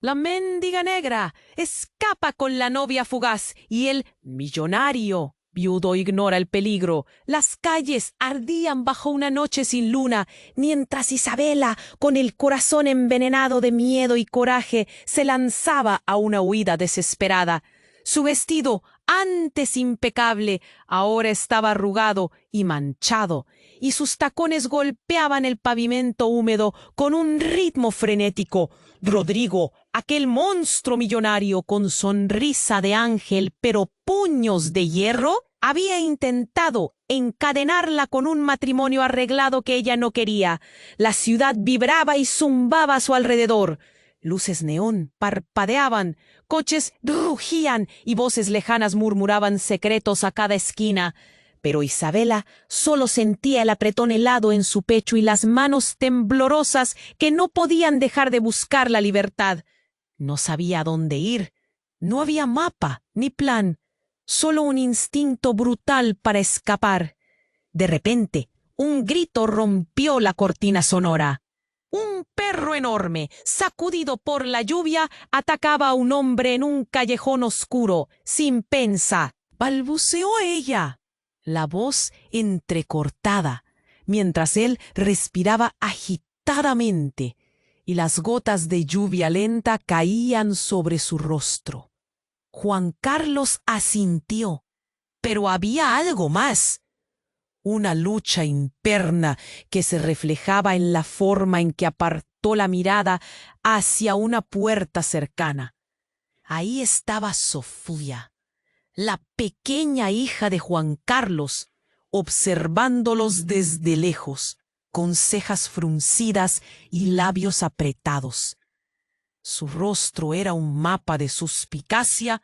La mendiga negra escapa con la novia fugaz y el millonario viudo ignora el peligro. Las calles ardían bajo una noche sin luna, mientras Isabela, con el corazón envenenado de miedo y coraje, se lanzaba a una huida desesperada. Su vestido, antes impecable, ahora estaba arrugado y manchado, y sus tacones golpeaban el pavimento húmedo con un ritmo frenético. Rodrigo, aquel monstruo millonario con sonrisa de ángel pero puños de hierro, había intentado encadenarla con un matrimonio arreglado que ella no quería. La ciudad vibraba y zumbaba a su alrededor. Luces neón parpadeaban, coches rugían y voces lejanas murmuraban secretos a cada esquina. Pero Isabela solo sentía el apretón helado en su pecho y las manos temblorosas que no podían dejar de buscar la libertad. No sabía a dónde ir. No había mapa ni plan, solo un instinto brutal para escapar. De repente, un grito rompió la cortina sonora. Un perro enorme, sacudido por la lluvia, atacaba a un hombre en un callejón oscuro, sin pensa. Balbuceó ella, la voz entrecortada, mientras él respiraba agitadamente y las gotas de lluvia lenta caían sobre su rostro. Juan Carlos asintió, pero había algo más. Una lucha interna que se reflejaba en la forma en que apartó la mirada hacia una puerta cercana. Ahí estaba Sofía, la pequeña hija de Juan Carlos, observándolos desde lejos, con cejas fruncidas y labios apretados. Su rostro era un mapa de suspicacia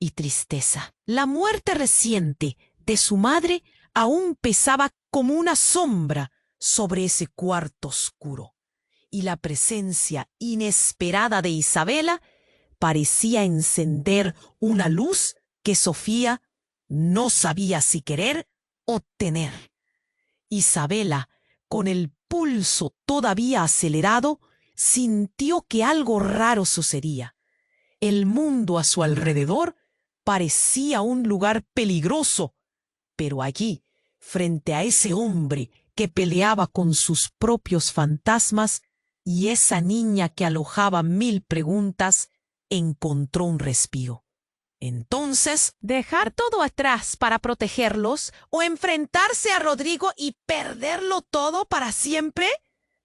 y tristeza. La muerte reciente de su madre aún pesaba como una sombra sobre ese cuarto oscuro, y la presencia inesperada de Isabela parecía encender una luz que Sofía no sabía si querer o temer. Isabela, con el pulso todavía acelerado, sintió que algo raro sucedía. El mundo a su alrededor parecía un lugar peligroso, pero allí, frente a ese hombre que peleaba con sus propios fantasmas y esa niña que alojaba 1000 preguntas, encontró un respiro. Entonces, ¿dejar todo atrás para protegerlos o enfrentarse a Rodrigo y perderlo todo para siempre?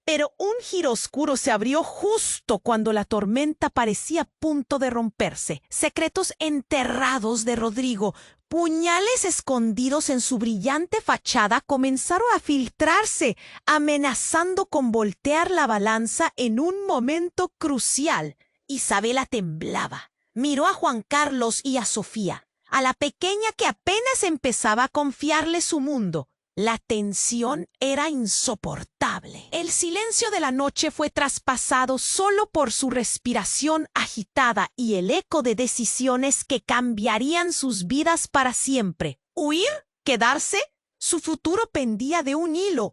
Pero un giro oscuro se abrió justo cuando la tormenta parecía a punto de romperse. Secretos enterrados de Rodrigo, puñales escondidos en su brillante fachada comenzaron a filtrarse, amenazando con voltear la balanza en un momento crucial. Isabela temblaba. Miró a Juan Carlos y a Sofía, a la pequeña que apenas empezaba a confiarle su mundo. La tensión era insoportable. El silencio de la noche fue traspasado solo por su respiración agitada y el eco de decisiones que cambiarían sus vidas para siempre. ¿Huir? ¿Quedarse? Su futuro pendía de un hilo.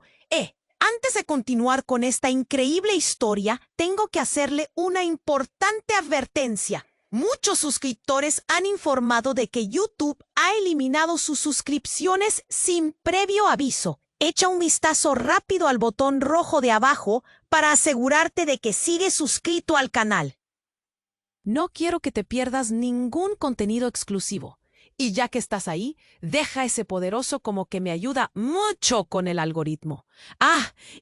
Antes de continuar con esta increíble historia, tengo que hacerle una importante advertencia. Muchos suscriptores han informado de que YouTube ha eliminado sus suscripciones sin previo aviso. Echa un vistazo rápido al botón rojo de abajo para asegurarte de que sigues suscrito al canal. No quiero que te pierdas ningún contenido exclusivo. Y ya que estás ahí, deja ese poderoso como que me ayuda mucho con el algoritmo.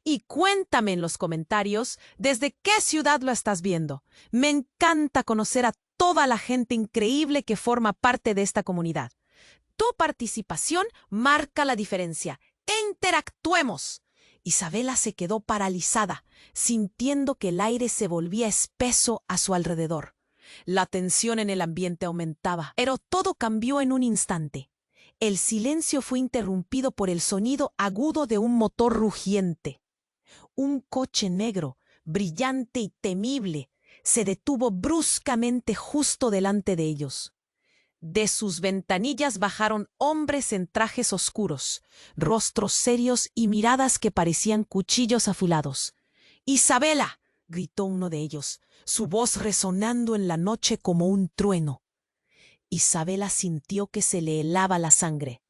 Y cuéntame en los comentarios desde qué ciudad lo estás viendo. Me encanta conocer a toda la gente increíble que forma parte de esta comunidad. Tu participación marca la diferencia. ¡Interactuemos! Isabela se quedó paralizada, sintiendo que el aire se volvía espeso a su alrededor. La tensión en el ambiente aumentaba, pero todo cambió en un instante. El silencio fue interrumpido por el sonido agudo de un motor rugiente. Un coche negro, brillante y temible, se detuvo bruscamente justo delante de ellos. De sus ventanillas bajaron hombres en trajes oscuros, rostros serios y miradas que parecían cuchillos afilados. «¡Isabela! gritó uno de ellos, su voz resonando en la noche como un trueno. Isabela sintió que se le helaba la sangre.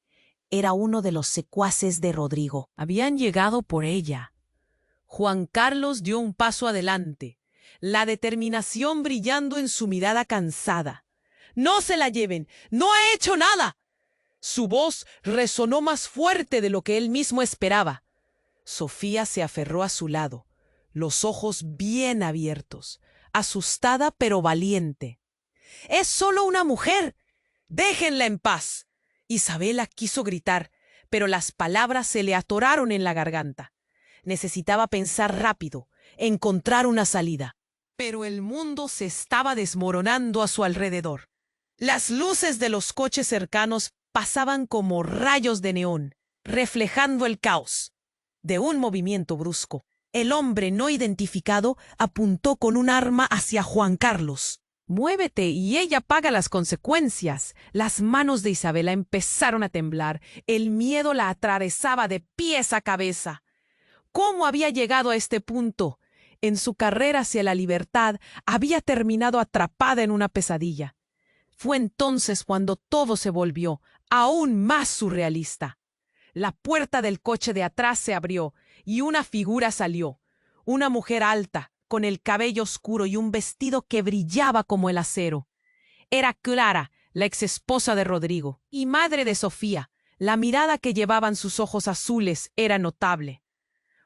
Era uno de los secuaces de Rodrigo. Habían llegado por ella. Juan Carlos dio un paso adelante, la determinación brillando en su mirada cansada. «¡No se la lleven! ¡No ha hecho nada!». Su voz resonó más fuerte de lo que él mismo esperaba. Sofía se aferró a su lado, los ojos bien abiertos, asustada pero valiente. «¡Es solo una mujer! ¡Déjenla en paz!». Isabela quiso gritar, pero las palabras se le atoraron en la garganta. Necesitaba pensar rápido, encontrar una salida. Pero el mundo se estaba desmoronando a su alrededor. Las luces de los coches cercanos pasaban como rayos de neón, reflejando el caos. De un movimiento brusco, el hombre no identificado apuntó con un arma hacia Juan Carlos. «Muévete y ella paga las consecuencias». Las manos de Isabela empezaron a temblar. El miedo la atravesaba de pies a cabeza. ¿Cómo había llegado a este punto? En su carrera hacia la libertad había terminado atrapada en una pesadilla. Fue entonces cuando todo se volvió aún más surrealista. La puerta del coche de atrás se abrió y una figura salió. Una mujer alta, con el cabello oscuro y un vestido que brillaba como el acero. Era Clara, la exesposa de Rodrigo, y madre de Sofía. La mirada que llevaban sus ojos azules era notable.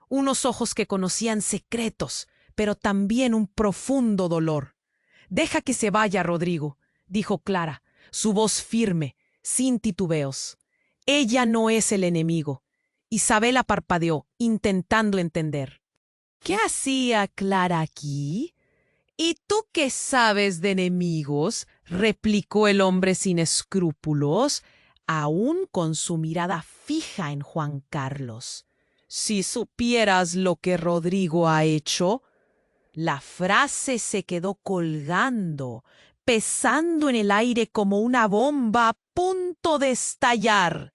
Unos ojos que conocían secretos, pero también un profundo dolor. «Deja que se vaya, Rodrigo», dijo Clara, su voz firme, sin titubeos. «Ella no es el enemigo». Isabela parpadeó, intentando entender. «¿Qué hacía Clara aquí?». «¿Y tú qué sabes de enemigos?», replicó el hombre sin escrúpulos, aún con su mirada fija en Juan Carlos. «Si supieras lo que Rodrigo ha hecho». La frase se quedó colgando, pesando en el aire como una bomba a punto de estallar.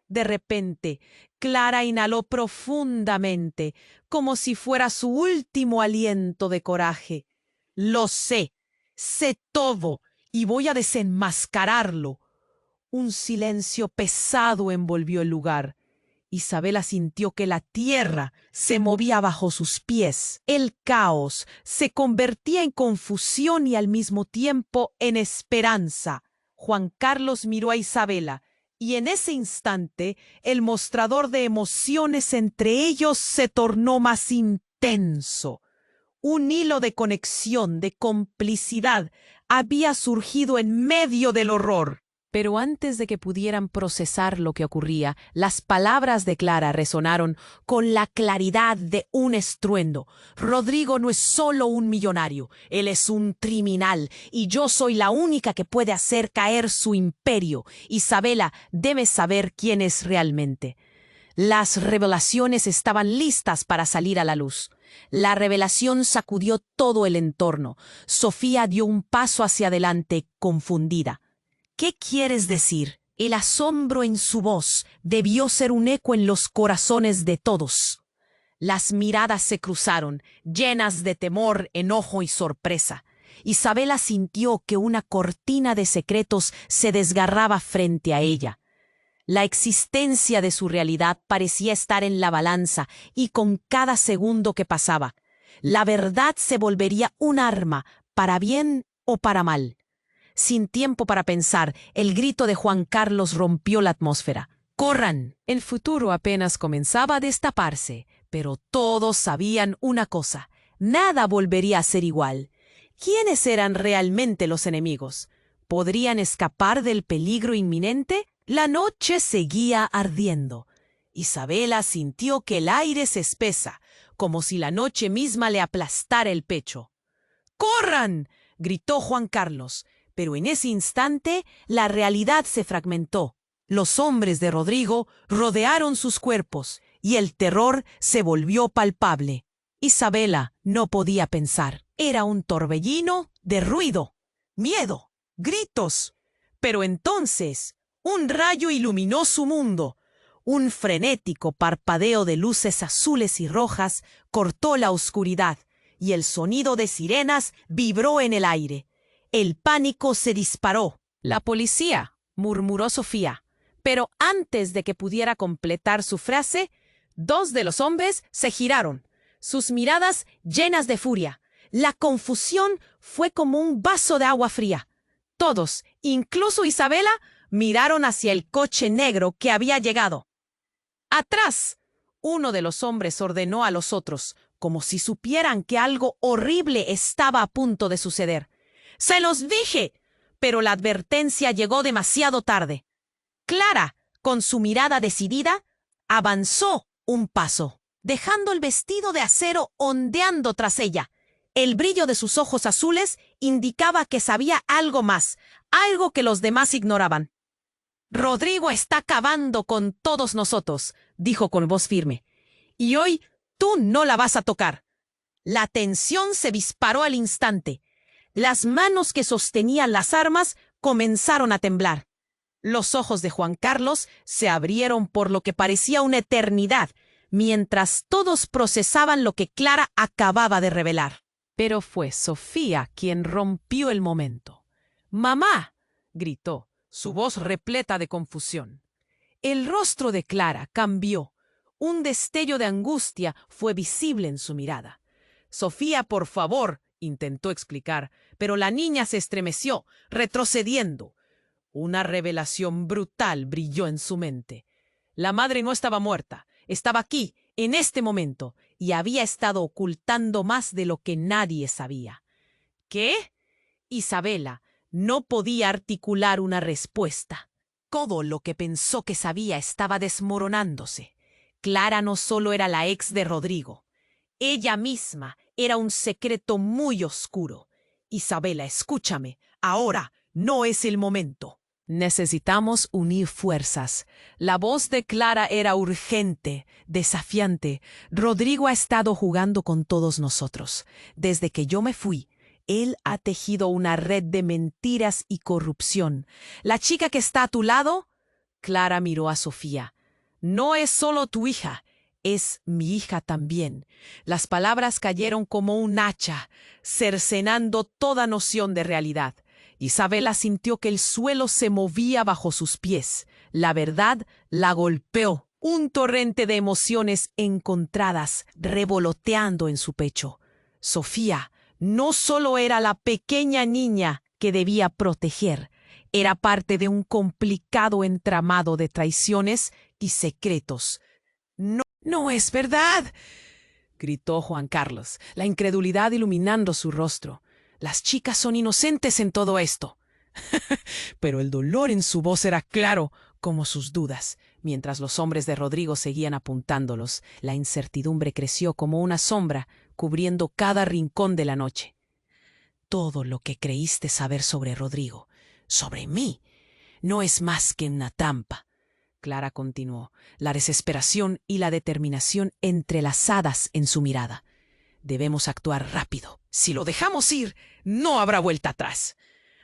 De repente, Clara inhaló profundamente, como si fuera su último aliento de coraje. «Lo sé todo, y voy a desenmascararlo». Un silencio pesado envolvió el lugar. Isabela sintió que la tierra se movía bajo sus pies. El caos se convertía en confusión y al mismo tiempo en esperanza. Juan Carlos miró a Isabela y en ese instante el mostrador de emociones entre ellos se tornó más intenso. Un hilo de conexión, de complicidad, había surgido en medio del horror. Pero antes de que pudieran procesar lo que ocurría, las palabras de Clara resonaron con la claridad de un estruendo. «Rodrigo no es solo un millonario, él es un criminal, y yo soy la única que puede hacer caer su imperio. Isabela debe saber quién es realmente». Las revelaciones estaban listas para salir a la luz. La revelación sacudió todo el entorno. Sofía dio un paso hacia adelante, confundida. «¿Qué quieres decir?». El asombro en su voz debió ser un eco en los corazones de todos. Las miradas se cruzaron, llenas de temor, enojo y sorpresa. Isabela sintió que una cortina de secretos se desgarraba frente a ella. La existencia de su realidad parecía estar en la balanza y con cada segundo que pasaba, la verdad se volvería un arma, para bien o para mal. Sin tiempo para pensar, el grito de Juan Carlos rompió la atmósfera. «¡Corran!». El futuro apenas comenzaba a destaparse, pero todos sabían una cosa: nada volvería a ser igual. ¿Quiénes eran realmente los enemigos? ¿Podrían escapar del peligro inminente? La noche seguía ardiendo. Isabela sintió que el aire se espesa, como si la noche misma le aplastara el pecho. «¡Corran!», gritó Juan Carlos. Pero en ese instante la realidad se fragmentó. Los hombres de Rodrigo rodearon sus cuerpos y el terror se volvió palpable. Isabela no podía pensar. Era un torbellino de ruido, miedo, gritos. Pero entonces un rayo iluminó su mundo. Un frenético parpadeo de luces azules y rojas cortó la oscuridad y el sonido de sirenas vibró en el aire. El pánico se disparó. «La policía», murmuró Sofía. Pero antes de que pudiera completar su frase, dos de los hombres se giraron, sus miradas llenas de furia. La confusión fue como un vaso de agua fría. Todos, incluso Isabela, miraron hacia el coche negro que había llegado. «¡Atrás!», uno de los hombres ordenó a los otros, como si supieran que algo horrible estaba a punto de suceder. «¡Se los dije!», pero la advertencia llegó demasiado tarde. Clara, con su mirada decidida, avanzó un paso, dejando el vestido de acero ondeando tras ella. El brillo de sus ojos azules indicaba que sabía algo más, algo que los demás ignoraban. «Rodrigo está acabando con todos nosotros», dijo con voz firme. «Y hoy tú no la vas a tocar». La tensión se disparó al instante. Las manos que sostenían las armas comenzaron a temblar. Los ojos de Juan Carlos se abrieron por lo que parecía una eternidad, mientras todos procesaban lo que Clara acababa de revelar. Pero fue Sofía quien rompió el momento. «¡Mamá!», gritó, su voz repleta de confusión. El rostro de Clara cambió. Un destello de angustia fue visible en su mirada. «Sofía, por favor», intentó explicar, pero la niña se estremeció, retrocediendo. Una revelación brutal brilló en su mente. La madre no estaba muerta, estaba aquí, en este momento, y había estado ocultando más de lo que nadie sabía. ¿Qué? Isabela no podía articular una respuesta. Todo lo que pensó que sabía estaba desmoronándose. Clara no solo era la ex de Rodrigo. Ella misma era un secreto muy oscuro. «Isabela, escúchame. Ahora no es el momento. Necesitamos unir fuerzas». La voz de Clara era urgente, desafiante. «Rodrigo ha estado jugando con todos nosotros. Desde que yo me fui, él ha tejido una red de mentiras y corrupción. La chica que está a tu lado…» Clara miró a Sofía. «No es solo tu hija, es mi hija también». Las palabras cayeron como un hacha, cercenando toda noción de realidad. Isabela sintió que el suelo se movía bajo sus pies. La verdad la golpeó. Un torrente de emociones encontradas revoloteando en su pecho. Sofía no solo era la pequeña niña que debía proteger, era parte de un complicado entramado de traiciones y secretos. «No, no es verdad», gritó Juan Carlos, la incredulidad iluminando su rostro. «Las chicas son inocentes en todo esto». Pero el dolor en su voz era claro como sus dudas. Mientras los hombres de Rodrigo seguían apuntándolos, la incertidumbre creció como una sombra, cubriendo cada rincón de la noche. «Todo lo que creíste saber sobre Rodrigo, sobre mí, no es más que una trampa», Clara continuó, la desesperación y la determinación entrelazadas en su mirada. «Debemos actuar rápido. Si lo dejamos ir, no habrá vuelta atrás.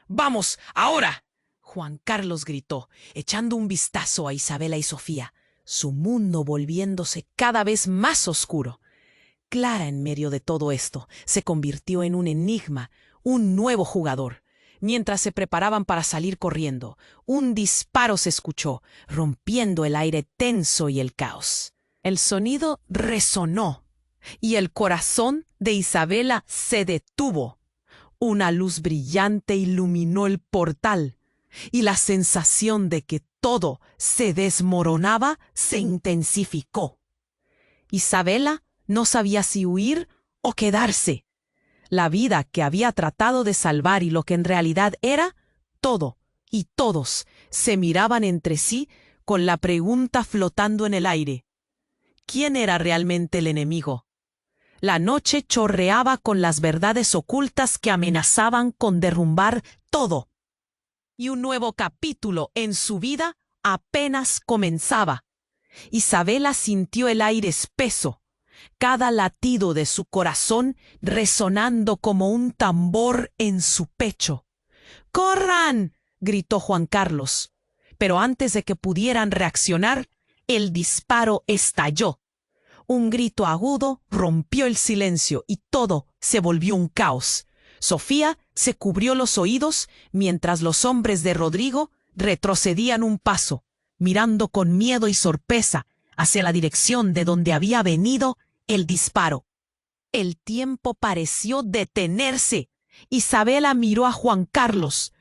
¡Vamos, ahora!». Juan Carlos gritó, echando un vistazo a Isabela y Sofía, su mundo volviéndose cada vez más oscuro. Clara, en medio de todo esto, se convirtió en un enigma, un nuevo jugador. Mientras se preparaban para salir corriendo, un disparo se escuchó, rompiendo el aire tenso y el caos. El sonido resonó, y el corazón de Isabela se detuvo. Una luz brillante iluminó el portal, y la sensación de que todo se desmoronaba se intensificó. Isabela no sabía si huir o quedarse. La vida que había tratado de salvar y lo que en realidad era, todo y todos se miraban entre sí con la pregunta flotando en el aire. ¿Quién era realmente el enemigo? La noche chorreaba con las verdades ocultas que amenazaban con derrumbar todo. Y un nuevo capítulo en su vida apenas comenzaba. Isabela sintió el aire espeso, cada latido de su corazón resonando como un tambor en su pecho. «¡Corran!», gritó Juan Carlos. Pero antes de que pudieran reaccionar, el disparo estalló. Un grito agudo rompió el silencio y todo se volvió un caos. Sofía se cubrió los oídos mientras los hombres de Rodrigo retrocedían un paso, mirando con miedo y sorpresa hacia la dirección de donde había venido el disparo. El tiempo pareció detenerse. Isabela miró a Juan Carlos.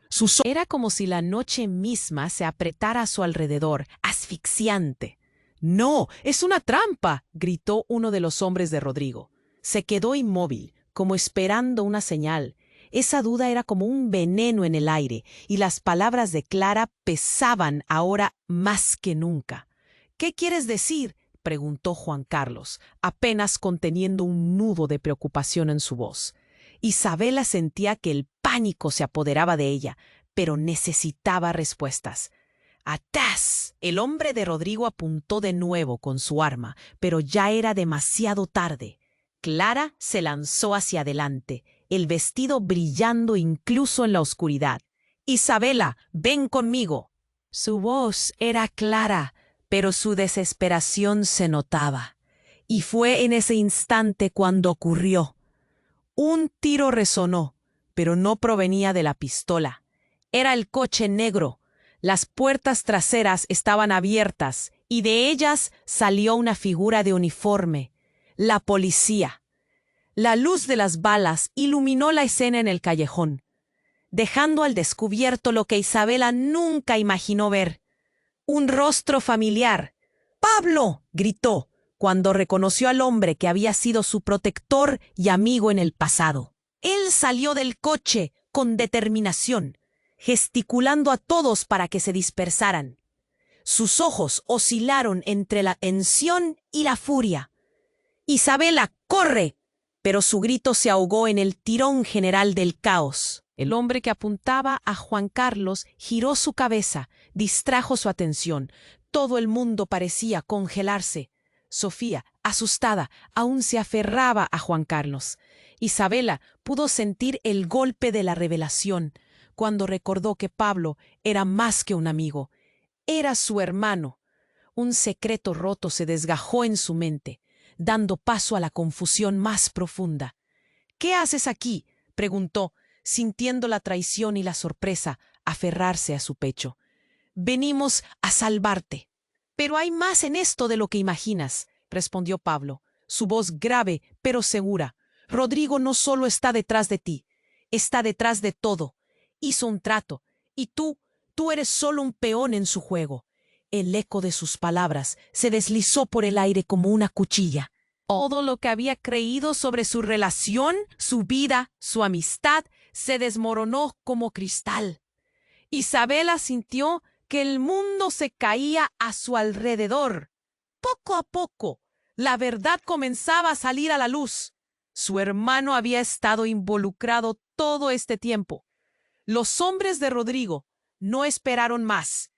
Era como si la noche misma se apretara a su alrededor, asfixiante. «¡No, es una trampa!», gritó uno de los hombres de Rodrigo. Se quedó inmóvil, como esperando una señal. Esa duda era como un veneno en el aire, y las palabras de Clara pesaban ahora más que nunca. «¿Qué quieres decir?», preguntó Juan Carlos, apenas conteniendo un nudo de preocupación en su voz. Isabela sentía que el pánico se apoderaba de ella, pero necesitaba respuestas. «¡Atás!». El hombre de Rodrigo apuntó de nuevo con su arma, pero ya era demasiado tarde. Clara se lanzó hacia adelante, el vestido brillando incluso en la oscuridad. «Isabela, ven conmigo». Su voz era clara, pero su desesperación se notaba. Y fue en ese instante cuando ocurrió. Un tiro resonó, pero no provenía de la pistola. Era el coche negro. Las puertas traseras estaban abiertas y de ellas salió una figura de uniforme. La policía. La luz de las balas iluminó la escena en el callejón, dejando al descubierto lo que Isabela nunca imaginó ver. Un rostro familiar. «¡Pablo!», gritó, cuando reconoció al hombre que había sido su protector y amigo en el pasado. Él salió del coche con determinación, gesticulando a todos para que se dispersaran. Sus ojos oscilaron entre la tensión y la furia. «¡Isabela, corre!», pero su grito se ahogó en el tirón general del caos. El hombre que apuntaba a Juan Carlos giró su cabeza, distrajo su atención. Todo el mundo parecía congelarse. Sofía, asustada, aún se aferraba a Juan Carlos. Isabela pudo sentir el golpe de la revelación cuando recordó que Pablo era más que un amigo. Era su hermano. Un secreto roto se desgajó en su mente, dando paso a la confusión más profunda. «¿Qué haces aquí?», preguntó, sintiendo la traición y la sorpresa aferrarse a su pecho. «Venimos a salvarte». «Pero hay más en esto de lo que imaginas», respondió Pablo, su voz grave pero segura. «Rodrigo no solo está detrás de ti, está detrás de todo. Hizo un trato, y tú eres solo un peón en su juego». El eco de sus palabras se deslizó por el aire como una cuchilla. Todo lo que había creído sobre su relación, su vida, su amistad, se desmoronó como cristal. Isabela sintió que el mundo se caía a su alrededor. Poco a poco, la verdad comenzaba a salir a la luz. Su hermano había estado involucrado todo este tiempo. Los hombres de Rodrigo no esperaron más.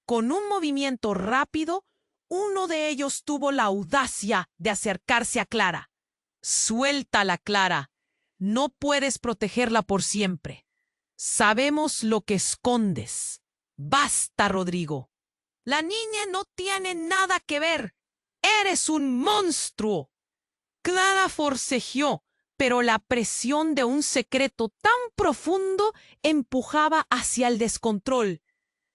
Con un movimiento rápido, uno de ellos tuvo la audacia de acercarse a Clara. «Suéltala, Clara. No puedes protegerla por siempre. Sabemos lo que escondes. Basta, Rodrigo. La niña no tiene nada que ver. Eres un monstruo». Clara forcejeó, pero la presión de un secreto tan profundo empujaba hacia el descontrol.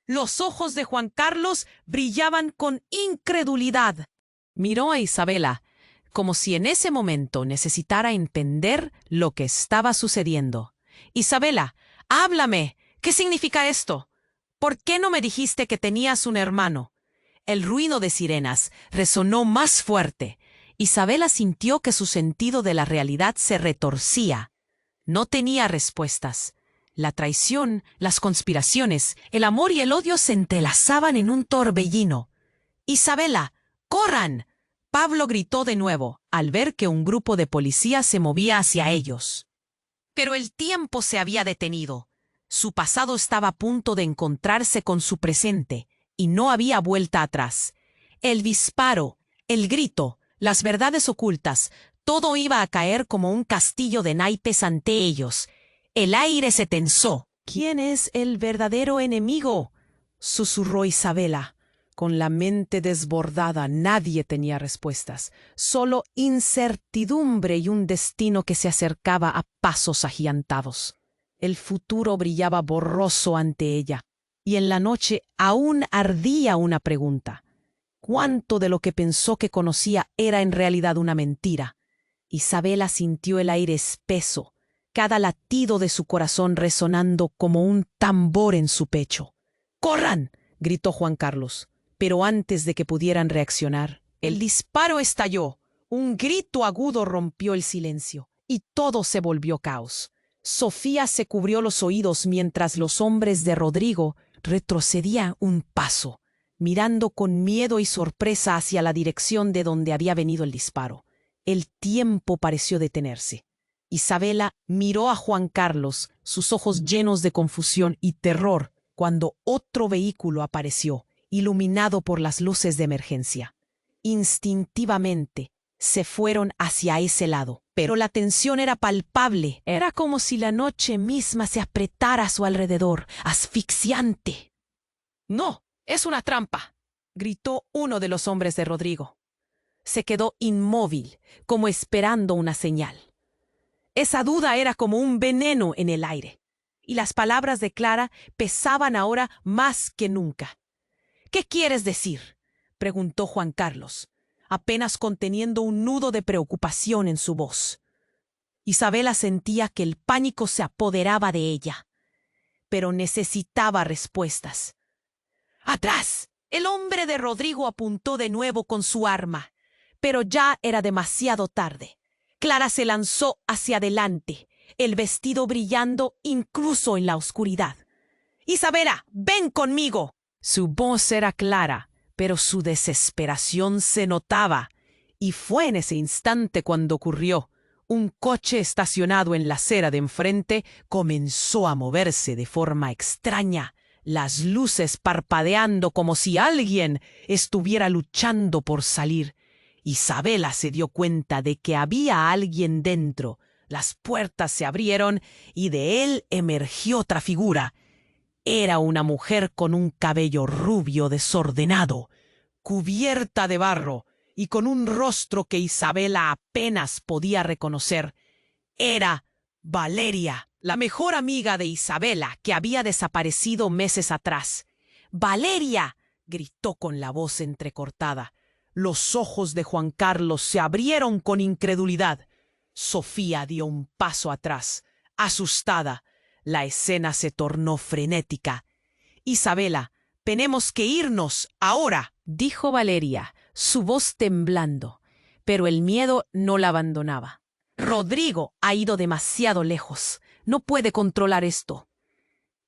Los ojos de Juan Carlos brillaban con incredulidad. Miró a Isabela, como si en ese momento necesitara entender lo que estaba sucediendo. «Isabela, háblame. ¿Qué significa esto? ¿Por qué no me dijiste que tenías un hermano?». El ruido de sirenas resonó más fuerte. Isabela sintió que su sentido de la realidad se retorcía. No tenía respuestas. La traición, las conspiraciones, el amor y el odio se entrelazaban en un torbellino. «¡Isabela, corran!», Pablo gritó de nuevo, al ver que un grupo de policías se movía hacia ellos. Pero el tiempo se había detenido. Su pasado estaba a punto de encontrarse con su presente, y no había vuelta atrás. El disparo, el grito, las verdades ocultas, todo iba a caer como un castillo de naipes ante ellos. El aire se tensó. «¿Quién es el verdadero enemigo?», susurró Isabela. Con la mente desbordada, nadie tenía respuestas, solo incertidumbre y un destino que se acercaba a pasos agigantados. El futuro brillaba borroso ante ella, y en la noche aún ardía una pregunta. ¿Cuánto de lo que pensó que conocía era en realidad una mentira? Isabela sintió el aire espeso, cada latido de su corazón resonando como un tambor en su pecho. ¡Corran!, gritó Juan Carlos. Pero antes de que pudieran reaccionar, el disparo estalló. Un grito agudo rompió el silencio, y todo se volvió caos. Sofía se cubrió los oídos mientras los hombres de Rodrigo retrocedían un paso, mirando con miedo y sorpresa hacia la dirección de donde había venido el disparo. El tiempo pareció detenerse. Isabela miró a Juan Carlos, sus ojos llenos de confusión y terror, cuando otro vehículo apareció, iluminado por las luces de emergencia. Instintivamente se fueron hacia ese lado, pero la tensión era palpable. Era como si la noche misma se apretara a su alrededor, asfixiante. «¡No! ¡Es una trampa!», gritó uno de los hombres de Rodrigo. Se quedó inmóvil, como esperando una señal. Esa duda era como un veneno en el aire, y las palabras de Clara pesaban ahora más que nunca. «¿Qué quieres decir?», preguntó Juan Carlos, apenas conteniendo un nudo de preocupación en su voz. Isabela sentía que el pánico se apoderaba de ella, pero necesitaba respuestas. «¡Atrás!», el hombre de Rodrigo apuntó de nuevo con su arma, pero ya era demasiado tarde. Clara se lanzó hacia adelante, el vestido brillando incluso en la oscuridad. «¡Isabela, ven conmigo!». Su voz era clara, pero su desesperación se notaba, y fue en ese instante cuando ocurrió. Un coche estacionado en la acera de enfrente comenzó a moverse de forma extraña, las luces parpadeando como si alguien estuviera luchando por salir. Isabela se dio cuenta de que había alguien dentro. Las puertas se abrieron y de él emergió otra figura. Era una mujer con un cabello rubio desordenado, cubierta de barro y con un rostro que Isabela apenas podía reconocer. Era Valeria, la mejor amiga de Isabela, que había desaparecido meses atrás. «¡Valeria!», gritó con la voz entrecortada. Los ojos de Juan Carlos se abrieron con incredulidad. Sofía dio un paso atrás, asustada. La escena se tornó frenética. «Isabela, tenemos que irnos ahora», dijo Valeria, su voz temblando, pero el miedo no la abandonaba. «Rodrigo ha ido demasiado lejos. No puede controlar esto».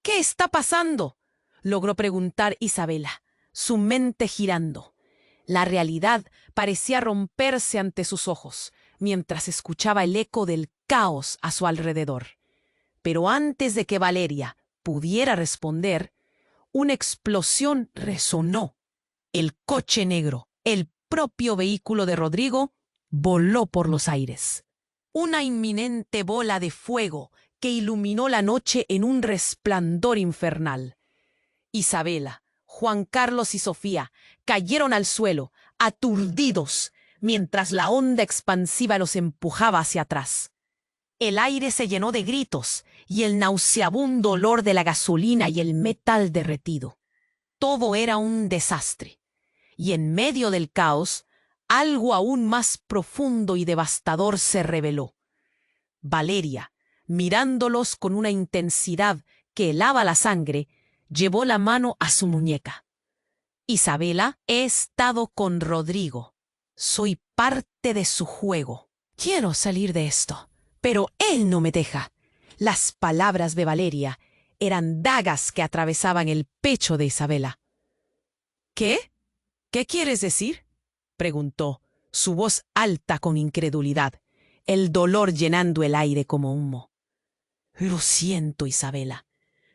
«¿Qué está pasando?», logró preguntar Isabela, su mente girando. La realidad parecía romperse ante sus ojos, mientras escuchaba el eco del caos a su alrededor. Pero antes de que Valeria pudiera responder, una explosión resonó. El coche negro, el propio vehículo de Rodrigo, voló por los aires. Una inminente bola de fuego que iluminó la noche en un resplandor infernal. Isabela, Juan Carlos y Sofía cayeron al suelo, aturdidos, mientras la onda expansiva los empujaba hacia atrás. El aire se llenó de gritos y el nauseabundo olor de la gasolina y el metal derretido. Todo era un desastre. Y en medio del caos, algo aún más profundo y devastador se reveló. Valeria, mirándolos con una intensidad que helaba la sangre, llevó la mano a su muñeca. «Isabela, he estado con Rodrigo. Soy parte de su juego. Quiero salir de esto, pero él no me deja». Las palabras de Valeria eran dagas que atravesaban el pecho de Isabela. «¿Qué? ¿Qué quieres decir?», preguntó, su voz alta con incredulidad, el dolor llenando el aire como humo. «Lo siento, Isabela.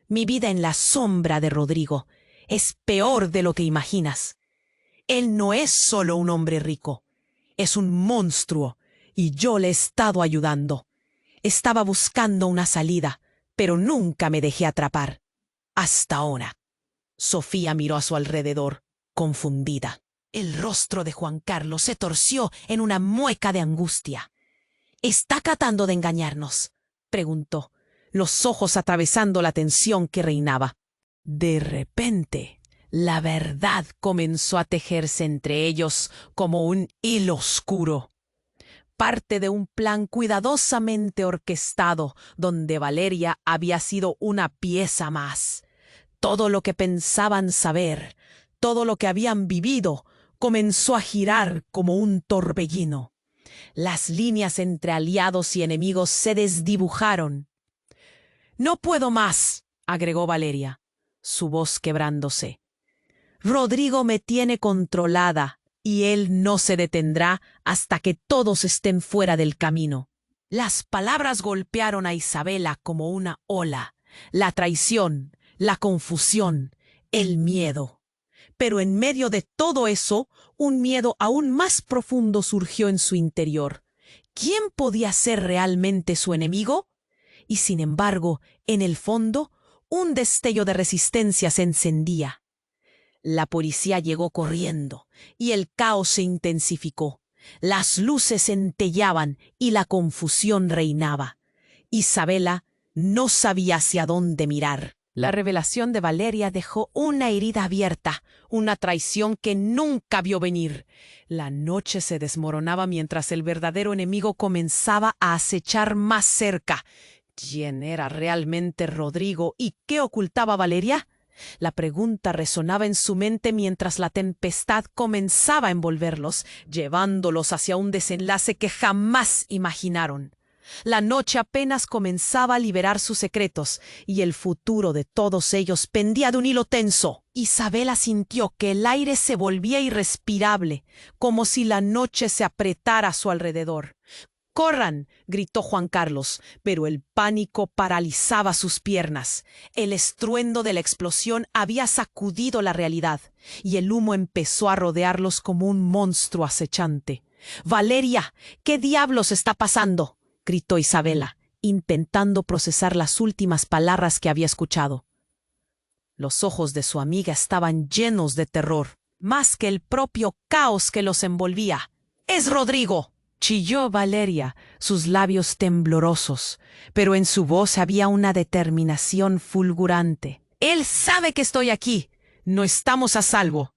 Mi vida en la sombra de Rodrigo es peor de lo que imaginas. Él no es solo un hombre rico, es un monstruo, y yo le he estado ayudando. Estaba buscando una salida, pero nunca me dejé atrapar. Hasta ahora». Sofía miró a su alrededor, confundida. El rostro de Juan Carlos se torció en una mueca de angustia. —¿Está tratando de engañarnos? —preguntó, los ojos atravesando la tensión que reinaba. De repente, la verdad comenzó a tejerse entre ellos como un hilo oscuro. Parte de un plan cuidadosamente orquestado, donde Valeria había sido una pieza más. Todo lo que pensaban saber, todo lo que habían vivido, comenzó a girar como un torbellino. Las líneas entre aliados y enemigos se desdibujaron. —No puedo más —agregó Valeria, su voz quebrándose. —Rodrigo me tiene controlada y él no se detendrá hasta que todos estén fuera del camino. Las palabras golpearon a Isabela como una ola. La traición, la confusión, el miedo. Pero en medio de todo eso, un miedo aún más profundo surgió en su interior. ¿Quién podía ser realmente su enemigo? Y sin embargo, en el fondo, un destello de resistencia se encendía. La policía llegó corriendo y el caos se intensificó. Las luces centellaban y la confusión reinaba. Isabela no sabía hacia dónde mirar. La revelación de Valeria dejó una herida abierta, una traición que nunca vio venir. La noche se desmoronaba mientras el verdadero enemigo comenzaba a acechar más cerca. ¿Quién era realmente Rodrigo y qué ocultaba Valeria? La pregunta resonaba en su mente mientras la tempestad comenzaba a envolverlos, llevándolos hacia un desenlace que jamás imaginaron. La noche apenas comenzaba a liberar sus secretos, y el futuro de todos ellos pendía de un hilo tenso. Isabela sintió que el aire se volvía irrespirable, como si la noche se apretara a su alrededor. —¡Corran! —gritó Juan Carlos, pero el pánico paralizaba sus piernas. El estruendo de la explosión había sacudido la realidad, y el humo empezó a rodearlos como un monstruo acechante. —¡Valeria! ¿Qué diablos está pasando? —gritó Isabela, intentando procesar las últimas palabras que había escuchado. Los ojos de su amiga estaban llenos de terror, más que el propio caos que los envolvía. —¡Es Rodrigo! —chilló Valeria, sus labios temblorosos, pero en su voz había una determinación fulgurante. —Él sabe que estoy aquí. No estamos a salvo.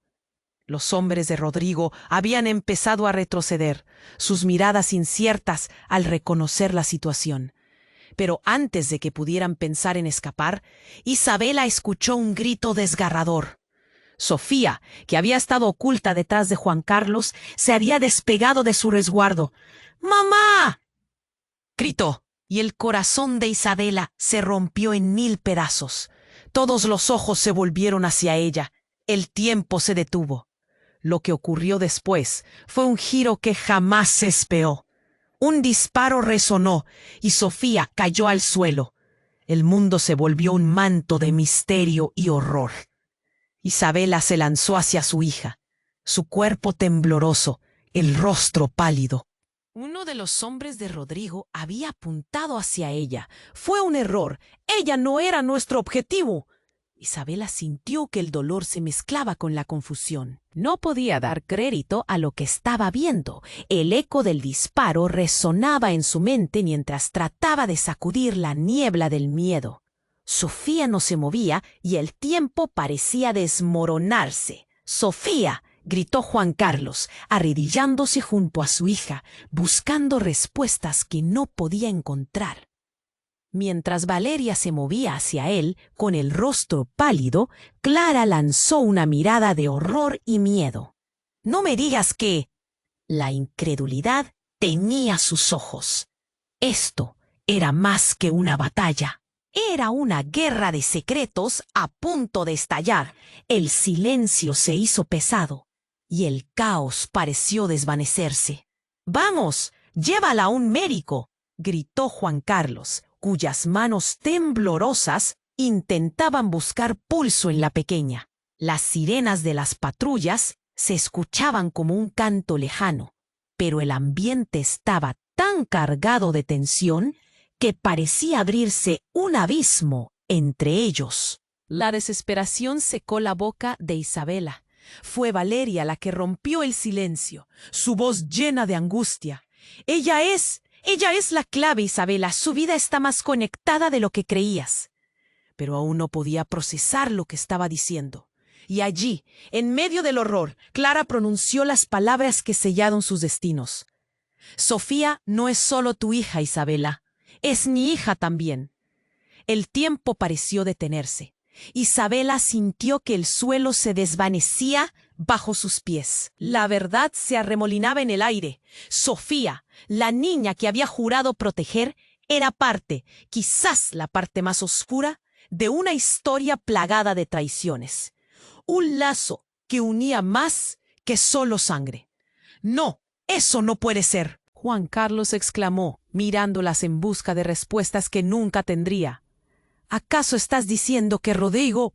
Los hombres de Rodrigo habían empezado a retroceder, sus miradas inciertas al reconocer la situación. Pero antes de que pudieran pensar en escapar, Isabela escuchó un grito desgarrador. Sofía, que había estado oculta detrás de Juan Carlos, se había despegado de su resguardo. ¡Mamá! Gritó, y el corazón de Isabela se rompió en 1000 pedazos. Todos los ojos se volvieron hacia ella. El tiempo se detuvo. Lo que ocurrió después fue un giro que jamás se esperó. Un disparo resonó y Sofía cayó al suelo. El mundo se volvió un manto de misterio y horror. Isabela se lanzó hacia su hija, su cuerpo tembloroso, el rostro pálido. Uno de los hombres de Rodrigo había apuntado hacia ella. Fue un error. Ella no era nuestro objetivo. Isabela sintió que el dolor se mezclaba con la confusión. No podía dar crédito a lo que estaba viendo. El eco del disparo resonaba en su mente mientras trataba de sacudir la niebla del miedo. Sofía no se movía y el tiempo parecía desmoronarse. —¡Sofía! —gritó Juan Carlos, arrodillándose junto a su hija, buscando respuestas que no podía encontrar. Mientras Valeria se movía hacia él, con el rostro pálido, Clara lanzó una mirada de horror y miedo. —¡No me digas que! La incredulidad tenía sus ojos. Esto era más que una batalla. Era una guerra de secretos a punto de estallar. El silencio se hizo pesado y el caos pareció desvanecerse. —¡Vamos! ¡Llévala a un médico! —gritó Juan Carlos, cuyas manos temblorosas intentaban buscar pulso en la pequeña. Las sirenas de las patrullas se escuchaban como un canto lejano, pero el ambiente estaba tan cargado de tensión que parecía abrirse un abismo entre ellos. La desesperación secó la boca de Isabela. Fue Valeria la que rompió el silencio, su voz llena de angustia. Ella es la clave, Isabela. Su vida está más conectada de lo que creías. Pero aún no podía procesar lo que estaba diciendo. Y allí, en medio del horror, Clara pronunció las palabras que sellaron sus destinos. Sofía no es solo tu hija, Isabela. Es mi hija también. El tiempo pareció detenerse. Isabela sintió que el suelo se desvanecía bajo sus pies. La verdad se arremolinaba en el aire. Sofía, la niña que había jurado proteger, era parte, quizás la parte más oscura, de una historia plagada de traiciones. Un lazo que unía más que solo sangre. «No, eso no puede ser», Juan Carlos exclamó, mirándolas en busca de respuestas que nunca tendría. «¿Acaso estás diciendo que Rodrigo...?»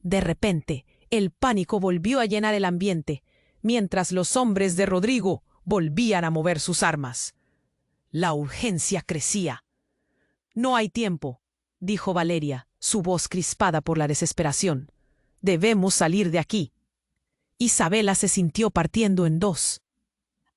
De repente, el pánico volvió a llenar el ambiente, mientras los hombres de Rodrigo volvían a mover sus armas. La urgencia crecía. «No hay tiempo», dijo Valeria, su voz crispada por la desesperación. «Debemos salir de aquí». Isabela se sintió partiendo en dos.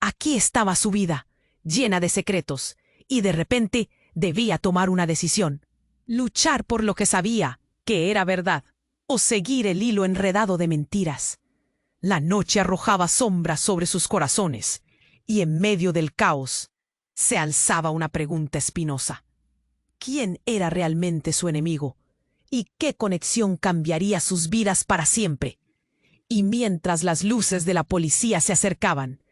Aquí estaba su vida, llena de secretos, y de repente debía tomar una decisión. Luchar por lo que sabía, que era verdad, o seguir el hilo enredado de mentiras. La noche arrojaba sombras sobre sus corazones, y en medio del caos se alzaba una pregunta espinosa. ¿Quién era realmente su enemigo? ¿Y qué conexión cambiaría sus vidas para siempre? Y mientras las luces de la policía se acercaban,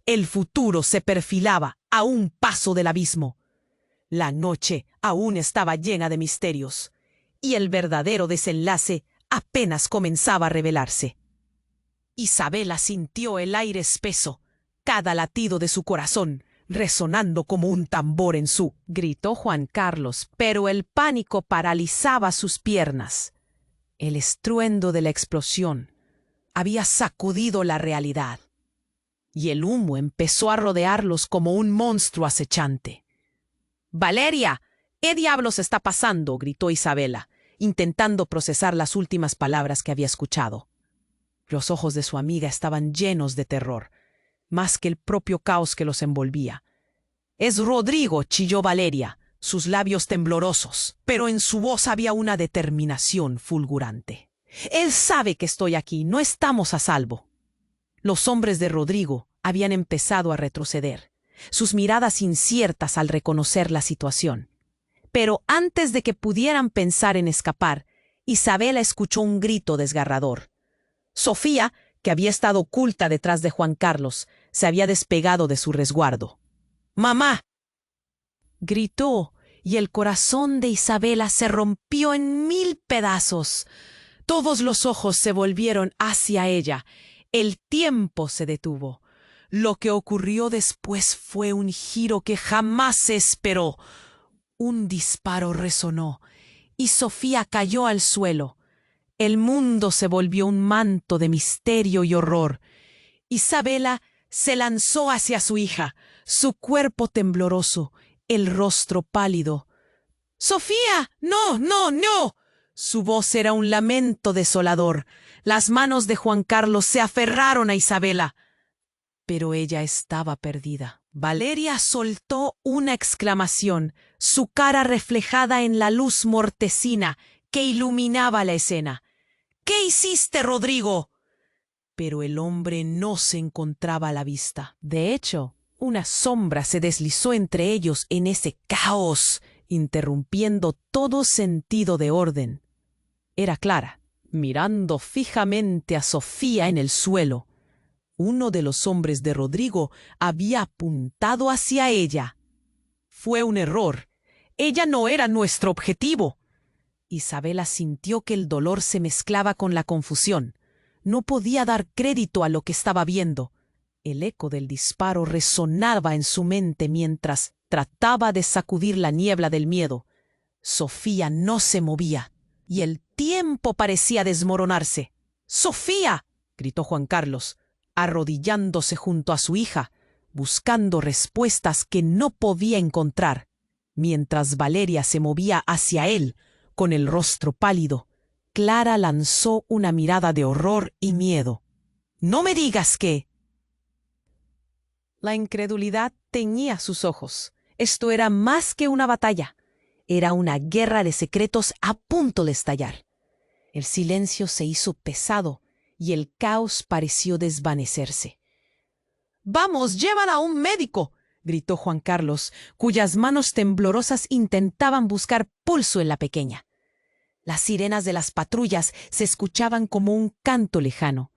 el futuro se perfilaba a un paso del abismo. La noche aún estaba llena de misterios, y el verdadero desenlace apenas comenzaba a revelarse. Isabela sintió el aire espeso, cada latido de su corazón, resonando como un tambor en su... Gritó Juan Carlos, pero el pánico paralizaba sus piernas. El estruendo de la explosión había sacudido la realidad, y el humo empezó a rodearlos como un monstruo acechante. «¡Valeria! ¿Qué diablos está pasando?», gritó Isabela, intentando procesar las últimas palabras que había escuchado. Los ojos de su amiga estaban llenos de terror, más que el propio caos que los envolvía. «Es Rodrigo», chilló Valeria, sus labios temblorosos, pero en su voz había una determinación fulgurante. «Él sabe que estoy aquí, no estamos a salvo». Los hombres de Rodrigo habían empezado a retroceder, sus miradas inciertas al reconocer la situación. Pero antes de que pudieran pensar en escapar, Isabela escuchó un grito desgarrador. Sofía, que había estado oculta detrás de Juan Carlos, se había despegado de su resguardo. «¡Mamá!», gritó, y el corazón de Isabela se rompió en 1000 pedazos. Todos los ojos se volvieron hacia ella. El tiempo se detuvo. Lo que ocurrió después fue un giro que jamás se esperó. Un disparo resonó, y Sofía cayó al suelo. El mundo se volvió un manto de misterio y horror. Isabela se lanzó hacia su hija, su cuerpo tembloroso, el rostro pálido. «¡Sofía! ¡No, no, no!». Su voz era un lamento desolador. Las manos de Juan Carlos se aferraron a Isabela. Pero ella estaba perdida. Valeria soltó una exclamación, su cara reflejada en la luz mortecina que iluminaba la escena. «¿Qué hiciste, Rodrigo?». Pero el hombre no se encontraba a la vista. De hecho, una sombra se deslizó entre ellos en ese caos, interrumpiendo todo sentido de orden. Era Clara, mirando fijamente a Sofía en el suelo. Uno de los hombres de Rodrigo había apuntado hacia ella. «Fue un error. Ella no era nuestro objetivo». Isabela sintió que el dolor se mezclaba con la confusión. No podía dar crédito a lo que estaba viendo. El eco del disparo resonaba en su mente mientras trataba de sacudir la niebla del miedo. Sofía no se movía, y el tiempo parecía desmoronarse. «¡Sofía!», gritó Juan Carlos, arrodillándose junto a su hija, buscando respuestas que no podía encontrar, mientras Valeria se movía hacia él, con el rostro pálido. Clara lanzó una mirada de horror y miedo. No me digas que... La incredulidad teñía sus ojos. Esto era más que una batalla. Era una guerra de secretos a punto de estallar. El silencio se hizo pesado y el caos pareció desvanecerse. «¡Vamos, llevan a un médico!», gritó Juan Carlos, cuyas manos temblorosas intentaban buscar pulso en la pequeña. Las sirenas de las patrullas se escuchaban como un canto lejano,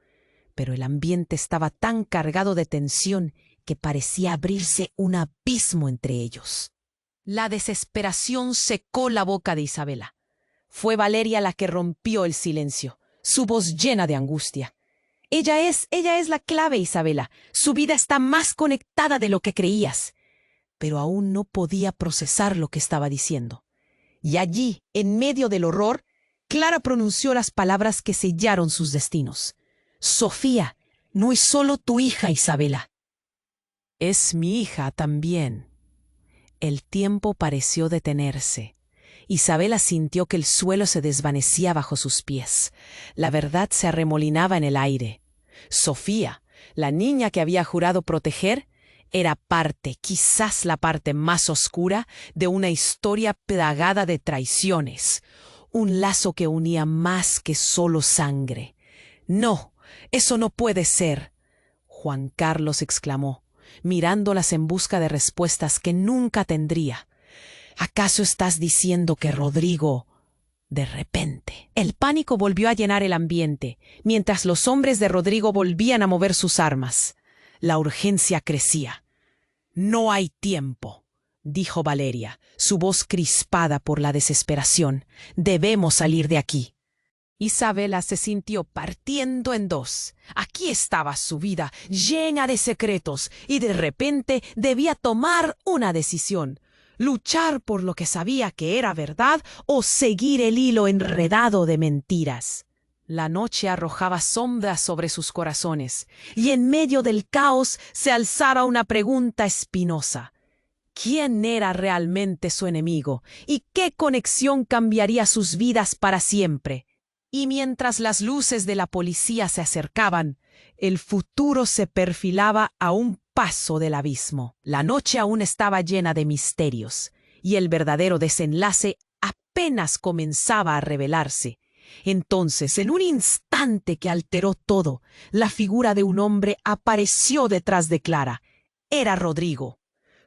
pero el ambiente estaba tan cargado de tensión que parecía abrirse un abismo entre ellos. La desesperación secó la boca de Isabela. Fue Valeria la que rompió el silencio, su voz llena de angustia. Ella es la clave, Isabela. Su vida está más conectada de lo que creías. Pero aún no podía procesar lo que estaba diciendo. Y allí, en medio del horror, Clara pronunció las palabras que sellaron sus destinos. «Sofía, no es solo tu hija, Isabela. Es mi hija también». El tiempo pareció detenerse. Isabela sintió que el suelo se desvanecía bajo sus pies. La verdad se arremolinaba en el aire. Sofía, la niña que había jurado proteger, era parte, quizás la parte más oscura, de una historia plagada de traiciones. Un lazo que unía más que solo sangre. «No, eso no puede ser», Juan Carlos exclamó, mirándolas en busca de respuestas que nunca tendría. «¿Acaso estás diciendo que Rodrigo...?» De repente, el pánico volvió a llenar el ambiente, mientras los hombres de Rodrigo volvían a mover sus armas. La urgencia crecía. «No hay tiempo», dijo Valeria, su voz crispada por la desesperación. «Debemos salir de aquí». Isabela se sintió partiendo en dos. Aquí estaba su vida, llena de secretos, y de repente debía tomar una decisión. Luchar por lo que sabía que era verdad o seguir el hilo enredado de mentiras. La noche arrojaba sombras sobre sus corazones, y en medio del caos se alzaba una pregunta espinosa. ¿Quién era realmente su enemigo? ¿Y qué conexión cambiaría sus vidas para siempre? Y mientras las luces de la policía se acercaban, el futuro se perfilaba a un paso del abismo. La noche aún estaba llena de misterios, y el verdadero desenlace apenas comenzaba a revelarse. Entonces, en un instante que alteró todo, la figura de un hombre apareció detrás de Clara. Era Rodrigo.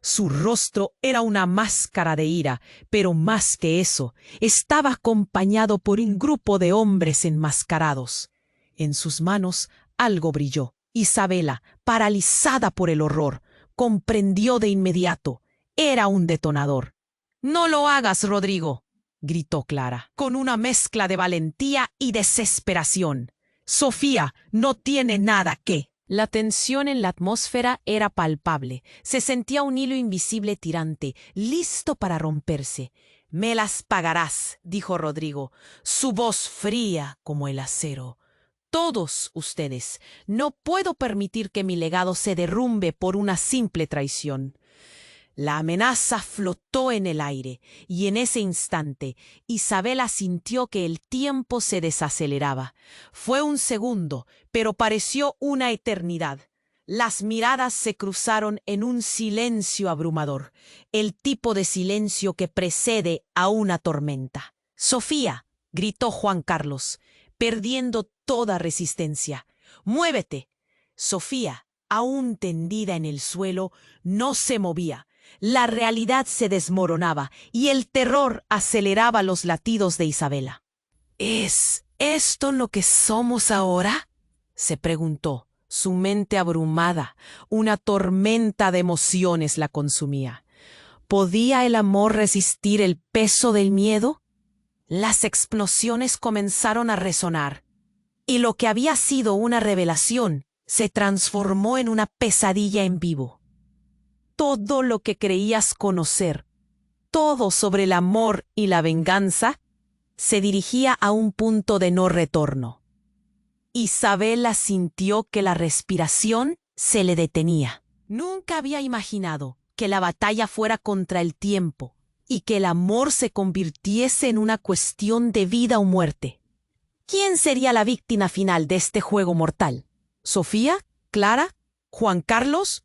Su rostro era una máscara de ira, pero más que eso, estaba acompañado por un grupo de hombres enmascarados. En sus manos algo brilló. Isabela, paralizada por el horror, comprendió de inmediato. Era un detonador. «No lo hagas, Rodrigo», gritó Clara, con una mezcla de valentía y desesperación. «Sofía no tiene nada que...» La tensión en la atmósfera era palpable. Se sentía un hilo invisible tirante, listo para romperse. «Me las pagarás», dijo Rodrigo, su voz fría como el acero. «Todos ustedes. No puedo permitir que mi legado se derrumbe por una simple traición». La amenaza flotó en el aire, y en ese instante Isabela sintió que el tiempo se desaceleraba. Fue un segundo, pero pareció una eternidad. Las miradas se cruzaron en un silencio abrumador, el tipo de silencio que precede a una tormenta. «Sofía», gritó Juan Carlos, perdiendo toda resistencia. «¡Muévete!». Sofía, aún tendida en el suelo, no se movía. La realidad se desmoronaba y el terror aceleraba los latidos de Isabela. «¿Es esto lo que somos ahora?», se preguntó, su mente abrumada. Una tormenta de emociones la consumía. ¿Podía el amor resistir el peso del miedo? Las explosiones comenzaron a resonar, y lo que había sido una revelación se transformó en una pesadilla en vivo. Todo lo que creías conocer, todo sobre el amor y la venganza, se dirigía a un punto de no retorno. Isabela sintió que la respiración se le detenía. Nunca había imaginado que la batalla fuera contra el tiempo y que el amor se convirtiese en una cuestión de vida o muerte. ¿Quién sería la víctima final de este juego mortal? ¿Sofía? ¿Clara? ¿Juan Carlos?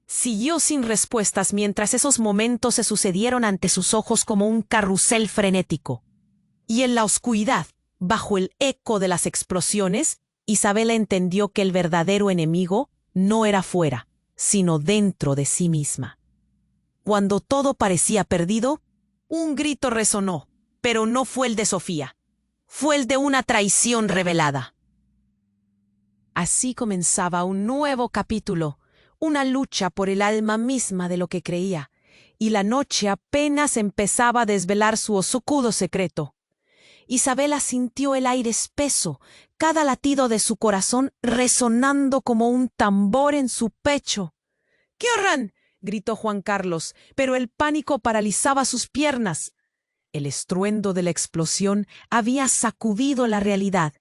Siguió sin respuestas mientras esos momentos se sucedieron ante sus ojos como un carrusel frenético. Y en la oscuridad, bajo el eco de las explosiones, Isabela entendió que el verdadero enemigo no era fuera, sino dentro de sí misma. Cuando todo parecía perdido, un grito resonó, pero no fue el de Sofía. Fue el de una traición revelada. Así comenzaba un nuevo capítulo, una lucha por el alma misma de lo que creía, y la noche apenas empezaba a desvelar su oscuro secreto. Isabela sintió el aire espeso, cada latido de su corazón resonando como un tambor en su pecho. —¡Qué horror! —gritó Juan Carlos, pero el pánico paralizaba sus piernas. El estruendo de la explosión había sacudido la realidad,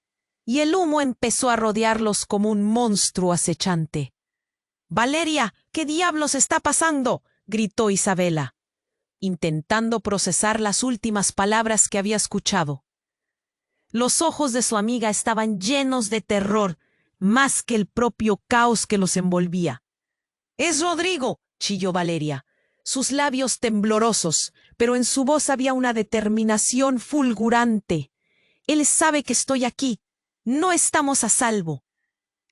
y el humo empezó a rodearlos como un monstruo acechante. —¡Valeria! ¿Qué diablos está pasando? —gritó Isabela, intentando procesar las últimas palabras que había escuchado. Los ojos de su amiga estaban llenos de terror, más que el propio caos que los envolvía. —¡Es Rodrigo! —chilló Valeria, sus labios temblorosos, pero en su voz había una determinación fulgurante. —Él sabe que estoy aquí. No estamos a salvo.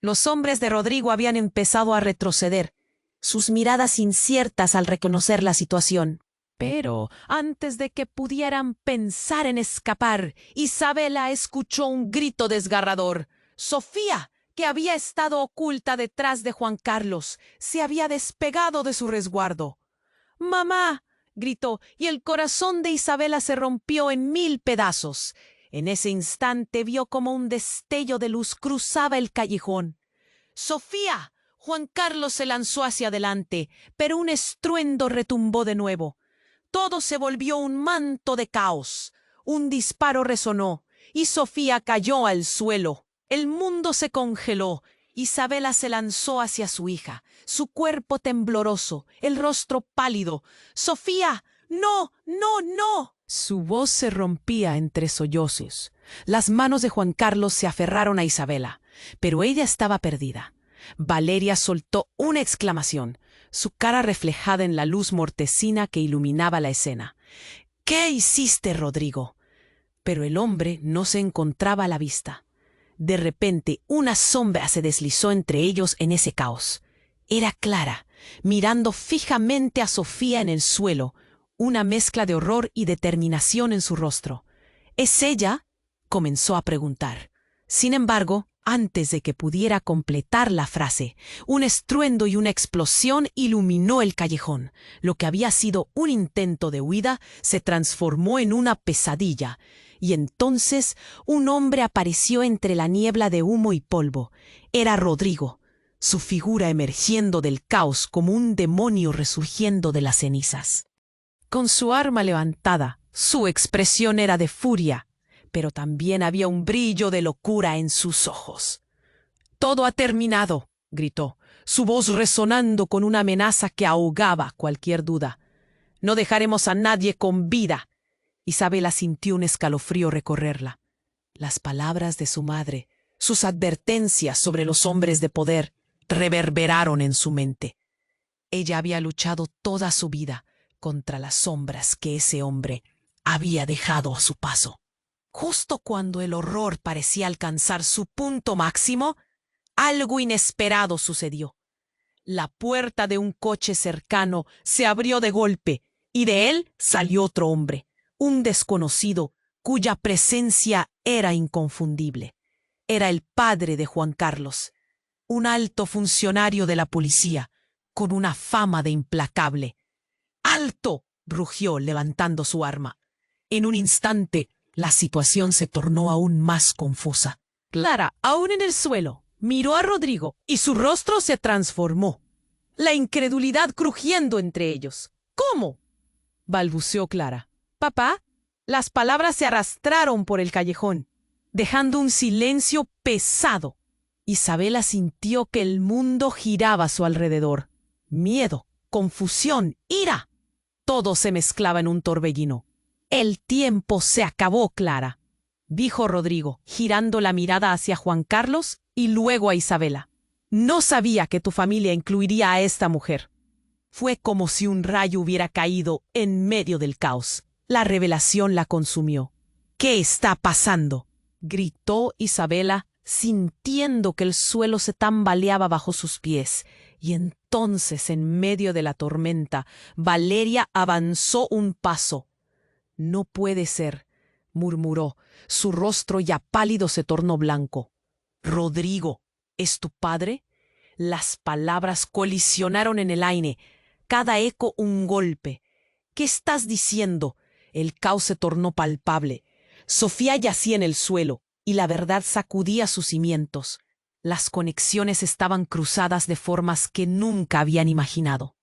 Los hombres de Rodrigo habían empezado a retroceder, sus miradas inciertas al reconocer la situación. Pero antes de que pudieran pensar en escapar, Isabela escuchó un grito desgarrador. Sofía, que había estado oculta detrás de Juan Carlos, se había despegado de su resguardo. —¡Mamá! —gritó, y el corazón de Isabela se rompió en 1000 pedazos. En ese instante vio como un destello de luz cruzaba el callejón. —¡Sofía! Juan Carlos se lanzó hacia adelante, pero un estruendo retumbó de nuevo. Todo se volvió un manto de caos. Un disparo resonó, y Sofía cayó al suelo. El mundo se congeló. Isabela se lanzó hacia su hija, su cuerpo tembloroso, el rostro pálido. —¡Sofía! ¡No, no, no! Su voz se rompía entre sollozos. Las manos de Juan Carlos se aferraron a Isabela, pero ella estaba perdida. Valeria soltó una exclamación, su cara reflejada en la luz mortecina que iluminaba la escena. —¿Qué hiciste, Rodrigo? Pero el hombre no se encontraba a la vista. De repente, una sombra se deslizó entre ellos en ese caos. Era Clara, mirando fijamente a Sofía en el suelo, una mezcla de horror y determinación en su rostro. —¿Es ella? —comenzó a preguntar. Sin embargo, antes de que pudiera completar la frase, un estruendo y una explosión iluminó el callejón. Lo que había sido un intento de huida se transformó en una pesadilla. Y entonces un hombre apareció entre la niebla de humo y polvo. Era Rodrigo, su figura emergiendo del caos como un demonio resurgiendo de las cenizas. Con su arma levantada, su expresión era de furia, pero también había un brillo de locura en sus ojos. —¡Todo ha terminado! —gritó, su voz resonando con una amenaza que ahogaba cualquier duda. —No dejaremos a nadie con vida. Isabela sintió un escalofrío recorrerla. Las palabras de su madre, sus advertencias sobre los hombres de poder, reverberaron en su mente. Ella había luchado toda su vida contra las sombras que ese hombre había dejado a su paso. Justo cuando el horror parecía alcanzar su punto máximo, algo inesperado sucedió. La puerta de un coche cercano se abrió de golpe y de él salió otro hombre, un desconocido cuya presencia era inconfundible. Era el padre de Juan Carlos, un alto funcionario de la policía, con una fama de implacable. —¡Alto! —rugió levantando su arma. En un instante, la situación se tornó aún más confusa. Clara, aún en el suelo, miró a Rodrigo y su rostro se transformó, la incredulidad crujiendo entre ellos. —¿Cómo? —balbuceó Clara. —Papá. Las palabras se arrastraron por el callejón, dejando un silencio pesado. Isabela sintió que el mundo giraba a su alrededor. Miedo, confusión, ira. Todo se mezclaba en un torbellino. —El tiempo se acabó, Clara —dijo Rodrigo, girando la mirada hacia Juan Carlos y luego a Isabela. No sabía que tu familia incluiría a esta mujer. Fue como si un rayo hubiera caído en medio del caos. La revelación la consumió. ¿Qué está pasando?, gritó Isabela, sintiendo que el suelo se tambaleaba bajo sus pies. Y entonces, en medio de la tormenta, Valeria avanzó un paso. No puede ser, murmuró. Su rostro ya pálido se tornó blanco. Rodrigo, ¿es tu padre? Las palabras colisionaron en el aire, cada eco un golpe. ¿Qué estás diciendo? El caos se tornó palpable. Sofía yacía en el suelo, y la verdad sacudía sus cimientos. Las conexiones estaban cruzadas de formas que nunca habían imaginado.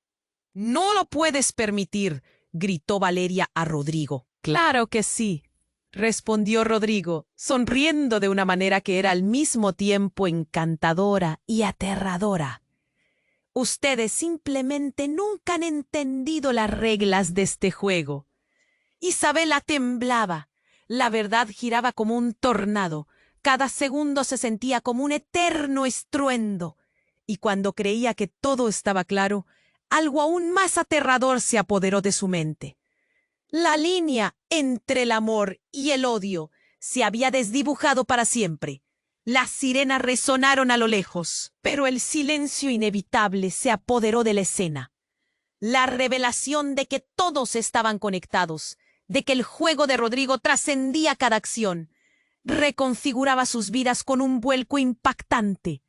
«¡No lo puedes permitir!», gritó Valeria a Rodrigo. «Claro que sí», respondió Rodrigo, sonriendo de una manera que era al mismo tiempo encantadora y aterradora. «Ustedes simplemente nunca han entendido las reglas de este juego». Isabela temblaba. La verdad giraba como un tornado. Cada segundo se sentía como un eterno estruendo. Y cuando creía que todo estaba claro, algo aún más aterrador se apoderó de su mente. La línea entre el amor y el odio se había desdibujado para siempre. Las sirenas resonaron a lo lejos, pero el silencio inevitable se apoderó de la escena. La revelación de que todos estaban conectados, de que el juego de Rodrigo trascendía cada acción, reconfiguraba sus vidas con un vuelco impactante.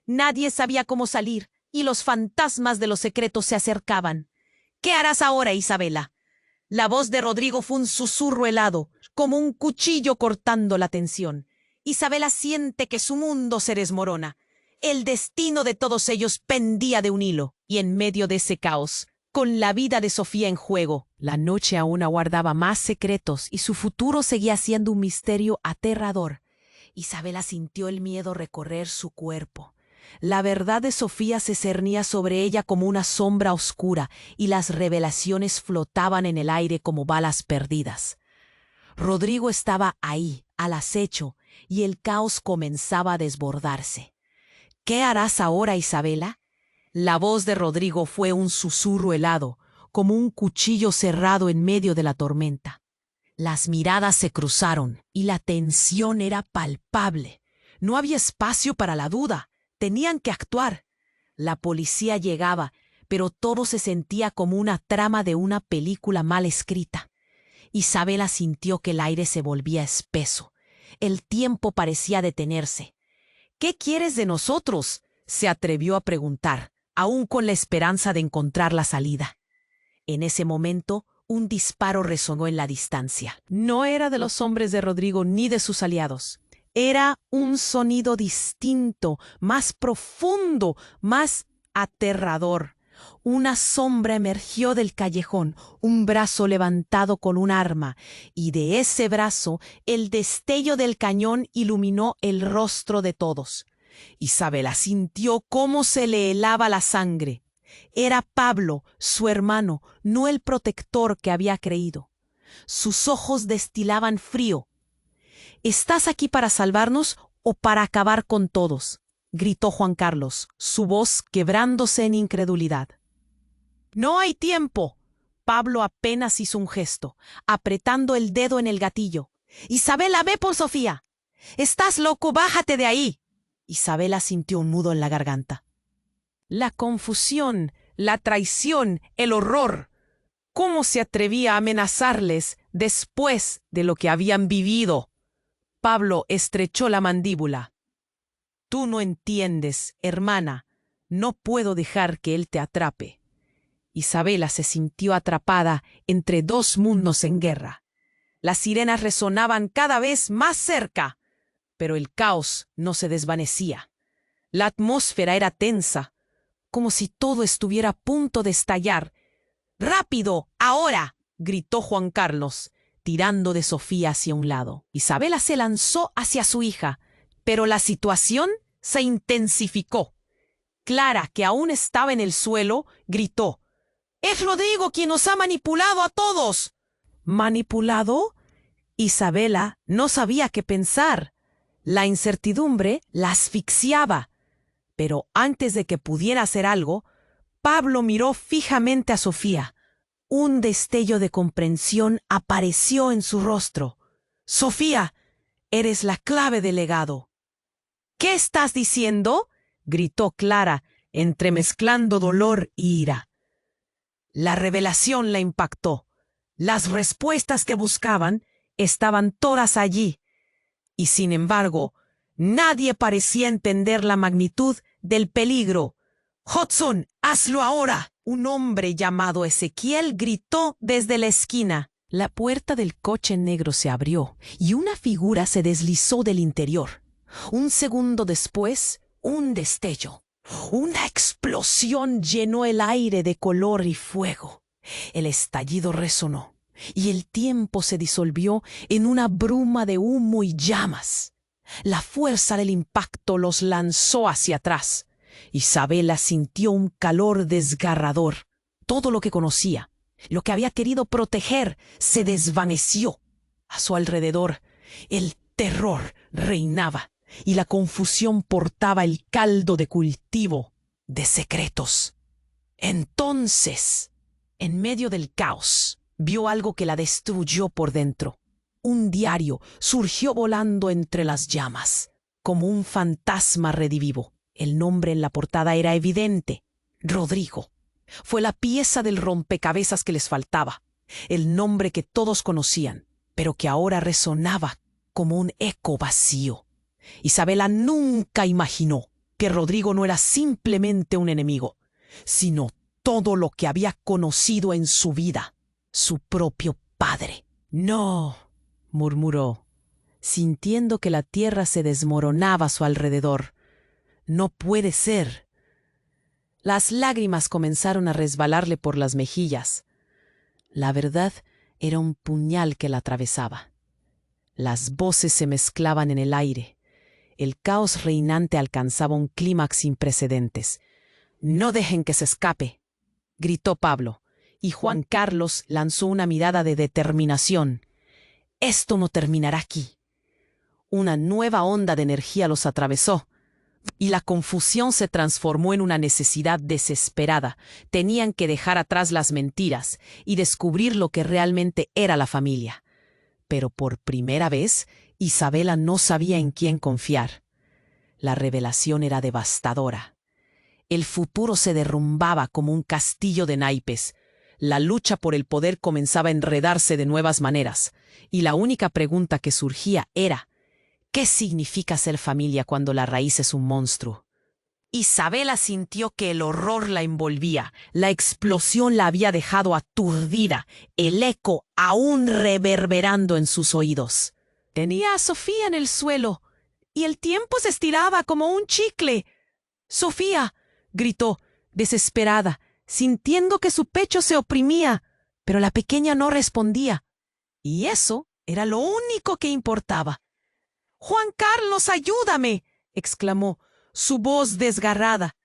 Nadie sabía cómo salir, y los fantasmas de los secretos se acercaban. «¿Qué harás ahora, Isabela?». La voz de Rodrigo fue un susurro helado, como un cuchillo cortando la tensión. Isabela siente que su mundo se desmorona. El destino de todos ellos pendía de un hilo, y en medio de ese caos, con la vida de Sofía en juego, la noche aún aguardaba más secretos y su futuro seguía siendo un misterio aterrador. Isabela sintió el miedo recorrer su cuerpo. La verdad de Sofía se cernía sobre ella como una sombra oscura y las revelaciones flotaban en el aire como balas perdidas. Rodrigo estaba ahí, al acecho, y el caos comenzaba a desbordarse. «¿Qué harás ahora, Isabela?». La voz de Rodrigo fue un susurro helado, como un cuchillo cerrado en medio de la tormenta. Las miradas se cruzaron y la tensión era palpable. No había espacio para la duda. Tenían que actuar. La policía llegaba, pero todo se sentía como una trama de una película mal escrita. Isabela sintió que el aire se volvía espeso. El tiempo parecía detenerse. «¿Qué quieres de nosotros?», se atrevió a preguntar, aún con la esperanza de encontrar la salida. En ese momento, un disparo resonó en la distancia. No era de los hombres de Rodrigo ni de sus aliados. Era un sonido distinto, más profundo, más aterrador. Una sombra emergió del callejón, un brazo levantado con un arma, y de ese brazo el destello del cañón iluminó el rostro de todos. Isabela sintió cómo se le helaba la sangre. Era Pablo, su hermano, no el protector que había creído. Sus ojos destilaban frío. «¿Estás aquí para salvarnos o para acabar con todos?», gritó Juan Carlos, su voz quebrándose en incredulidad. «No hay tiempo». Pablo apenas hizo un gesto, apretando el dedo en el gatillo. «Isabela, ve por Sofía». «¿Estás loco? Bájate de ahí». Isabela sintió un nudo en la garganta. La confusión, la traición, el horror. ¿Cómo se atrevía a amenazarles después de lo que habían vivido? Pablo estrechó la mandíbula. «Tú no entiendes, hermana. No puedo dejar que él te atrape». Isabela se sintió atrapada entre dos mundos en guerra. Las sirenas resonaban cada vez más cerca, pero el caos no se desvanecía. La atmósfera era tensa, como si todo estuviera a punto de estallar. «¡Rápido, ahora!», gritó Juan Carlos, tirando de Sofía hacia un lado. Isabela se lanzó hacia su hija, pero la situación se intensificó. Clara, que aún estaba en el suelo, gritó: «¡Es Rodrigo quien nos ha manipulado a todos!». ¿Manipulado? Isabela no sabía qué pensar. La incertidumbre la asfixiaba. Pero antes de que pudiera hacer algo, Pablo miró fijamente a Sofía. Un destello de comprensión apareció en su rostro. «Sofía, eres la clave del legado». «¿Qué estás diciendo?», gritó Clara, entremezclando dolor y ira. La revelación la impactó. Las respuestas que buscaban estaban todas allí. Y sin embargo, nadie parecía entender la magnitud del peligro. «Hudson, hazlo ahora», un hombre llamado Ezequiel gritó desde la esquina. La puerta del coche negro se abrió y una figura se deslizó del interior. Un segundo después, un destello. Una explosión llenó el aire de color y fuego. El estallido resonó y el tiempo se disolvió en una bruma de humo y llamas. La fuerza del impacto los lanzó hacia atrás. Isabela sintió un calor desgarrador. Todo lo que conocía, lo que había querido proteger, se desvaneció. A su alrededor, el terror reinaba y la confusión portaba el caldo de cultivo de secretos. Entonces, en medio del caos, vio algo que la destruyó por dentro. Un diario surgió volando entre las llamas, como un fantasma redivivo. El nombre en la portada era evidente: Rodrigo. Fue la pieza del rompecabezas que les faltaba, el nombre que todos conocían, pero que ahora resonaba como un eco vacío. Isabela nunca imaginó que Rodrigo no era simplemente un enemigo, sino todo lo que había conocido en su vida, su propio padre. «No», murmuró, sintiendo que la tierra se desmoronaba a su alrededor. «No puede ser». Las lágrimas comenzaron a resbalarle por las mejillas. La verdad era un puñal que la atravesaba. Las voces se mezclaban en el aire. El caos reinante alcanzaba un clímax sin precedentes. «No dejen que se escape», gritó Pablo, y Juan Carlos lanzó una mirada de determinación. «Esto no terminará aquí». Una nueva onda de energía los atravesó, y la confusión se transformó en una necesidad desesperada. Tenían que dejar atrás las mentiras y descubrir lo que realmente era la familia. Pero por primera vez, Isabela no sabía en quién confiar. La revelación era devastadora. El futuro se derrumbaba como un castillo de naipes. La lucha por el poder comenzaba a enredarse de nuevas maneras, y la única pregunta que surgía era: ¿qué significa ser familia cuando la raíz es un monstruo? Isabela sintió que el horror la envolvía. La explosión la había dejado aturdida, el eco aún reverberando en sus oídos. Tenía a Sofía en el suelo, y el tiempo se estiraba como un chicle. «Sofía», gritó, desesperada, sintiendo que su pecho se oprimía, pero la pequeña no respondía. Y eso era lo único que importaba. «Juan Carlos, ayúdame», exclamó, su voz desgarrada.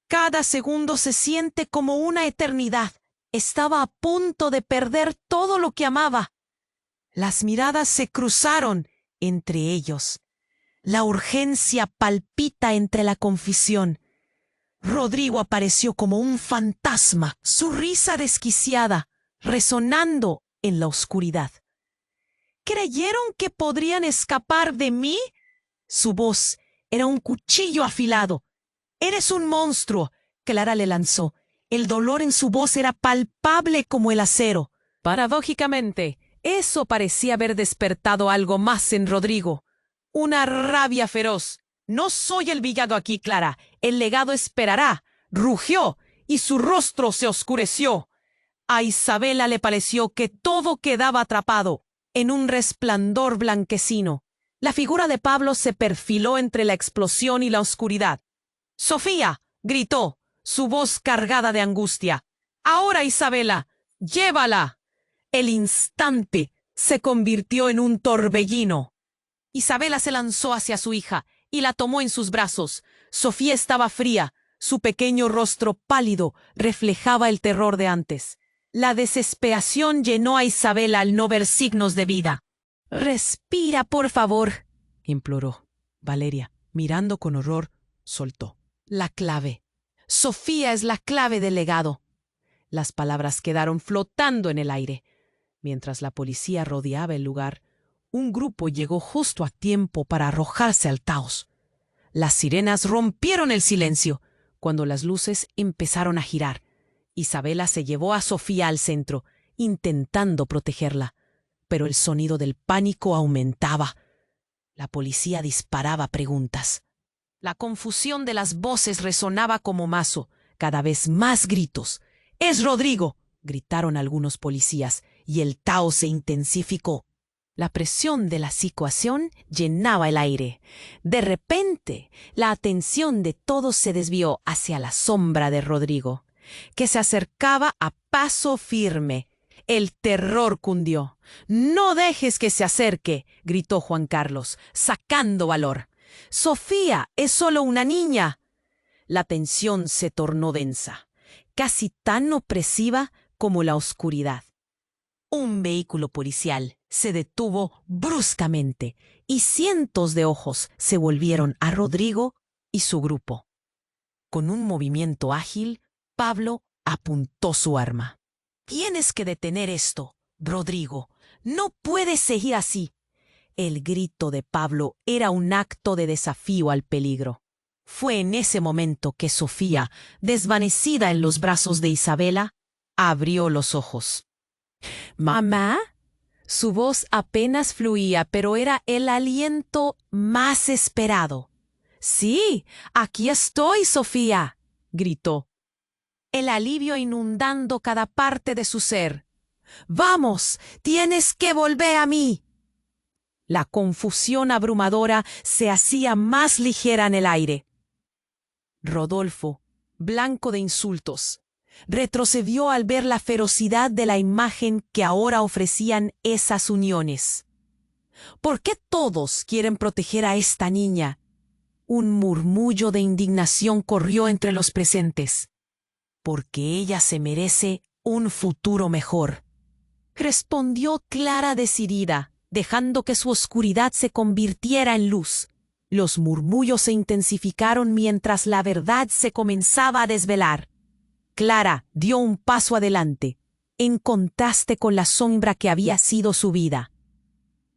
Cada segundo se siente como una eternidad. Estaba a punto de perder todo lo que amaba. Las miradas se cruzaron entre ellos. La urgencia palpita entre la confusión. Rodrigo apareció como un fantasma, su risa desquiciada, resonando en la oscuridad. «¿Creyeron que podrían escapar de mí?». Su voz era un cuchillo afilado. «Eres un monstruo», Clara le lanzó. El dolor en su voz era palpable como el acero. Paradójicamente, eso parecía haber despertado algo más en Rodrigo. Una rabia feroz. «No soy el villano aquí, Clara. El legado esperará», rugió, y su rostro se oscureció. A Isabela le pareció que todo quedaba atrapado en un resplandor blanquecino. La figura de Pablo se perfiló entre la explosión y la oscuridad. «Sofía», gritó, su voz cargada de angustia. «Ahora, Isabela, llévala». El instante se convirtió en un torbellino. Isabela se lanzó hacia su hija y la tomó en sus brazos. Sofía estaba fría, su pequeño rostro pálido reflejaba el terror de antes. La desesperación llenó a Isabela al no ver signos de vida. «Respira, por favor», imploró. Valeria, mirando con horror, soltó. La clave. Sofía es la clave del legado. Las palabras quedaron flotando en el aire. Mientras la policía rodeaba el lugar, un grupo llegó justo a tiempo para arrojarse al caos. Las sirenas rompieron el silencio cuando las luces empezaron a girar. Isabela se llevó a Sofía al centro, intentando protegerla, pero el sonido del pánico aumentaba. La policía disparaba preguntas. La confusión de las voces resonaba como mazo, cada vez más gritos. «¡Es Rodrigo!», gritaron algunos policías, y el caos se intensificó. La presión de la situación llenaba el aire. De repente, la atención de todos se desvió hacia la sombra de Rodrigo, que se acercaba a paso firme. El terror cundió. «¡No dejes que se acerque!», gritó Juan Carlos, sacando valor. «Sofía es solo una niña». La tensión se tornó densa, casi tan opresiva como la oscuridad. Un vehículo policial se detuvo bruscamente y cientos de ojos se volvieron a Rodrigo y su grupo. Con un movimiento ágil, Pablo apuntó su arma. «Tienes que detener esto, Rodrigo. No puedes seguir así». El grito de Pablo era un acto de desafío al peligro. Fue en ese momento que Sofía, desvanecida en los brazos de Isabela, abrió los ojos. «¿Mamá?». Su voz apenas fluía, pero era el aliento más esperado. «Sí, aquí estoy, Sofía», gritó, el alivio inundando cada parte de su ser. «Vamos, tienes que volver a mí». La confusión abrumadora se hacía más ligera en el aire. Rodolfo, blanco de insultos, retrocedió al ver la ferocidad de la imagen que ahora ofrecían esas uniones. «¿Por qué todos quieren proteger a esta niña?». Un murmullo de indignación corrió entre los presentes. «Porque ella se merece un futuro mejor», respondió Clara decidida, dejando que su oscuridad se convirtiera en luz. Los murmullos se intensificaron mientras la verdad se comenzaba a desvelar. Clara dio un paso adelante, en contraste con la sombra que había sido su vida.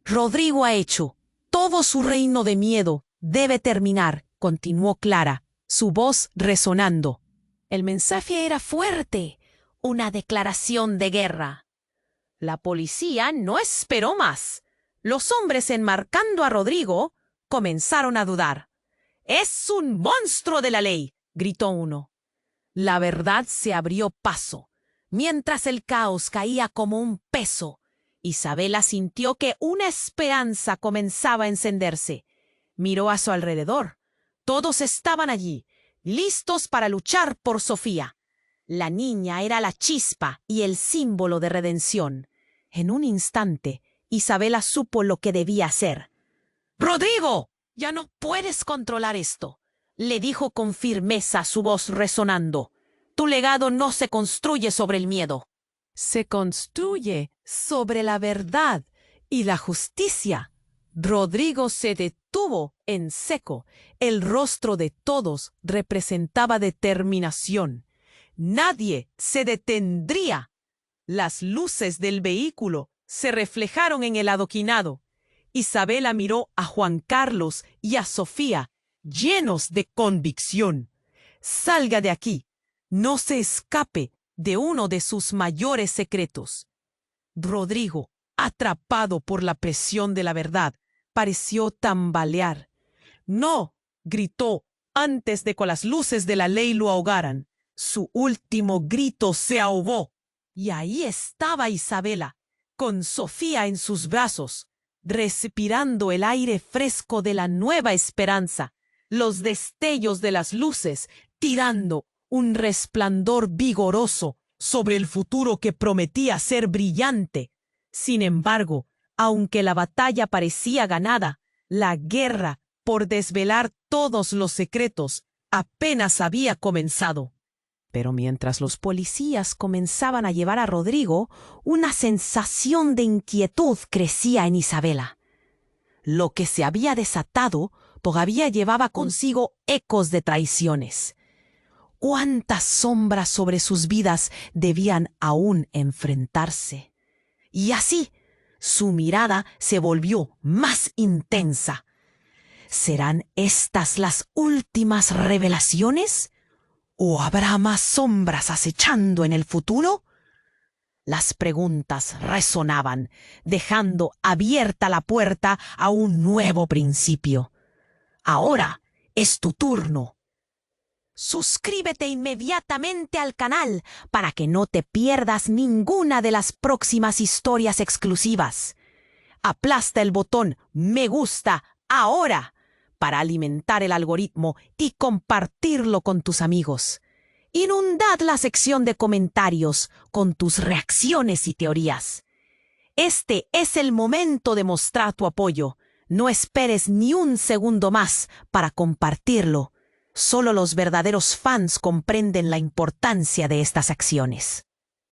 «Rodrigo ha hecho. Todo su reino de miedo debe terminar», continuó Clara, su voz resonando. El mensaje era fuerte, una declaración de guerra. La policía no esperó más. Los hombres, enmarcando a Rodrigo, comenzaron a dudar. «¡Es un monstruo de la ley!», gritó uno. La verdad se abrió paso. Mientras el caos caía como un peso, Isabela sintió que una esperanza comenzaba a encenderse. Miró a su alrededor. Todos estaban allí, listos para luchar por Sofía. La niña era la chispa y el símbolo de redención. En un instante, Isabela supo lo que debía hacer. «¡Rodrigo! Ya no puedes controlar esto», le dijo con firmeza, su voz resonando. «Tu legado no se construye sobre el miedo. Se construye sobre la verdad y la justicia». Rodrigo se detuvo en seco. El rostro de todos representaba determinación. Nadie se detendría. Las luces del vehículo se reflejaron en el adoquinado. Isabela miró a Juan Carlos y a Sofía, llenos de convicción. «Salga de aquí. No se escape de uno de sus mayores secretos». Rodrigo, atrapado por la presión de la verdad, pareció tambalear. «¡No!», gritó antes de que las luces de la ley lo ahogaran. Su último grito se ahogó. Y ahí estaba Isabela, con Sofía en sus brazos, respirando el aire fresco de la nueva esperanza, los destellos de las luces tirando un resplandor vigoroso sobre el futuro que prometía ser brillante. Sin embargo, aunque la batalla parecía ganada, la guerra por desvelar todos los secretos apenas había comenzado. Pero mientras los policías comenzaban a llevar a Rodrigo, una sensación de inquietud crecía en Isabela. Lo que se había desatado todavía llevaba consigo ecos de traiciones. ¿Cuántas sombras sobre sus vidas debían aún enfrentarse? Y así, su mirada se volvió más intensa. ¿Serán estas las últimas revelaciones? ¿O habrá más sombras acechando en el futuro? Las preguntas resonaban, dejando abierta la puerta a un nuevo principio. Ahora es tu turno. Suscríbete inmediatamente al canal para que no te pierdas ninguna de las próximas historias exclusivas. Aplasta el botón me gusta ahora para alimentar el algoritmo y compartirlo con tus amigos. Inundad la sección de comentarios con tus reacciones y teorías. Este es el momento de mostrar tu apoyo. No esperes ni un segundo más para compartirlo. Solo los verdaderos fans comprenden la importancia de estas acciones.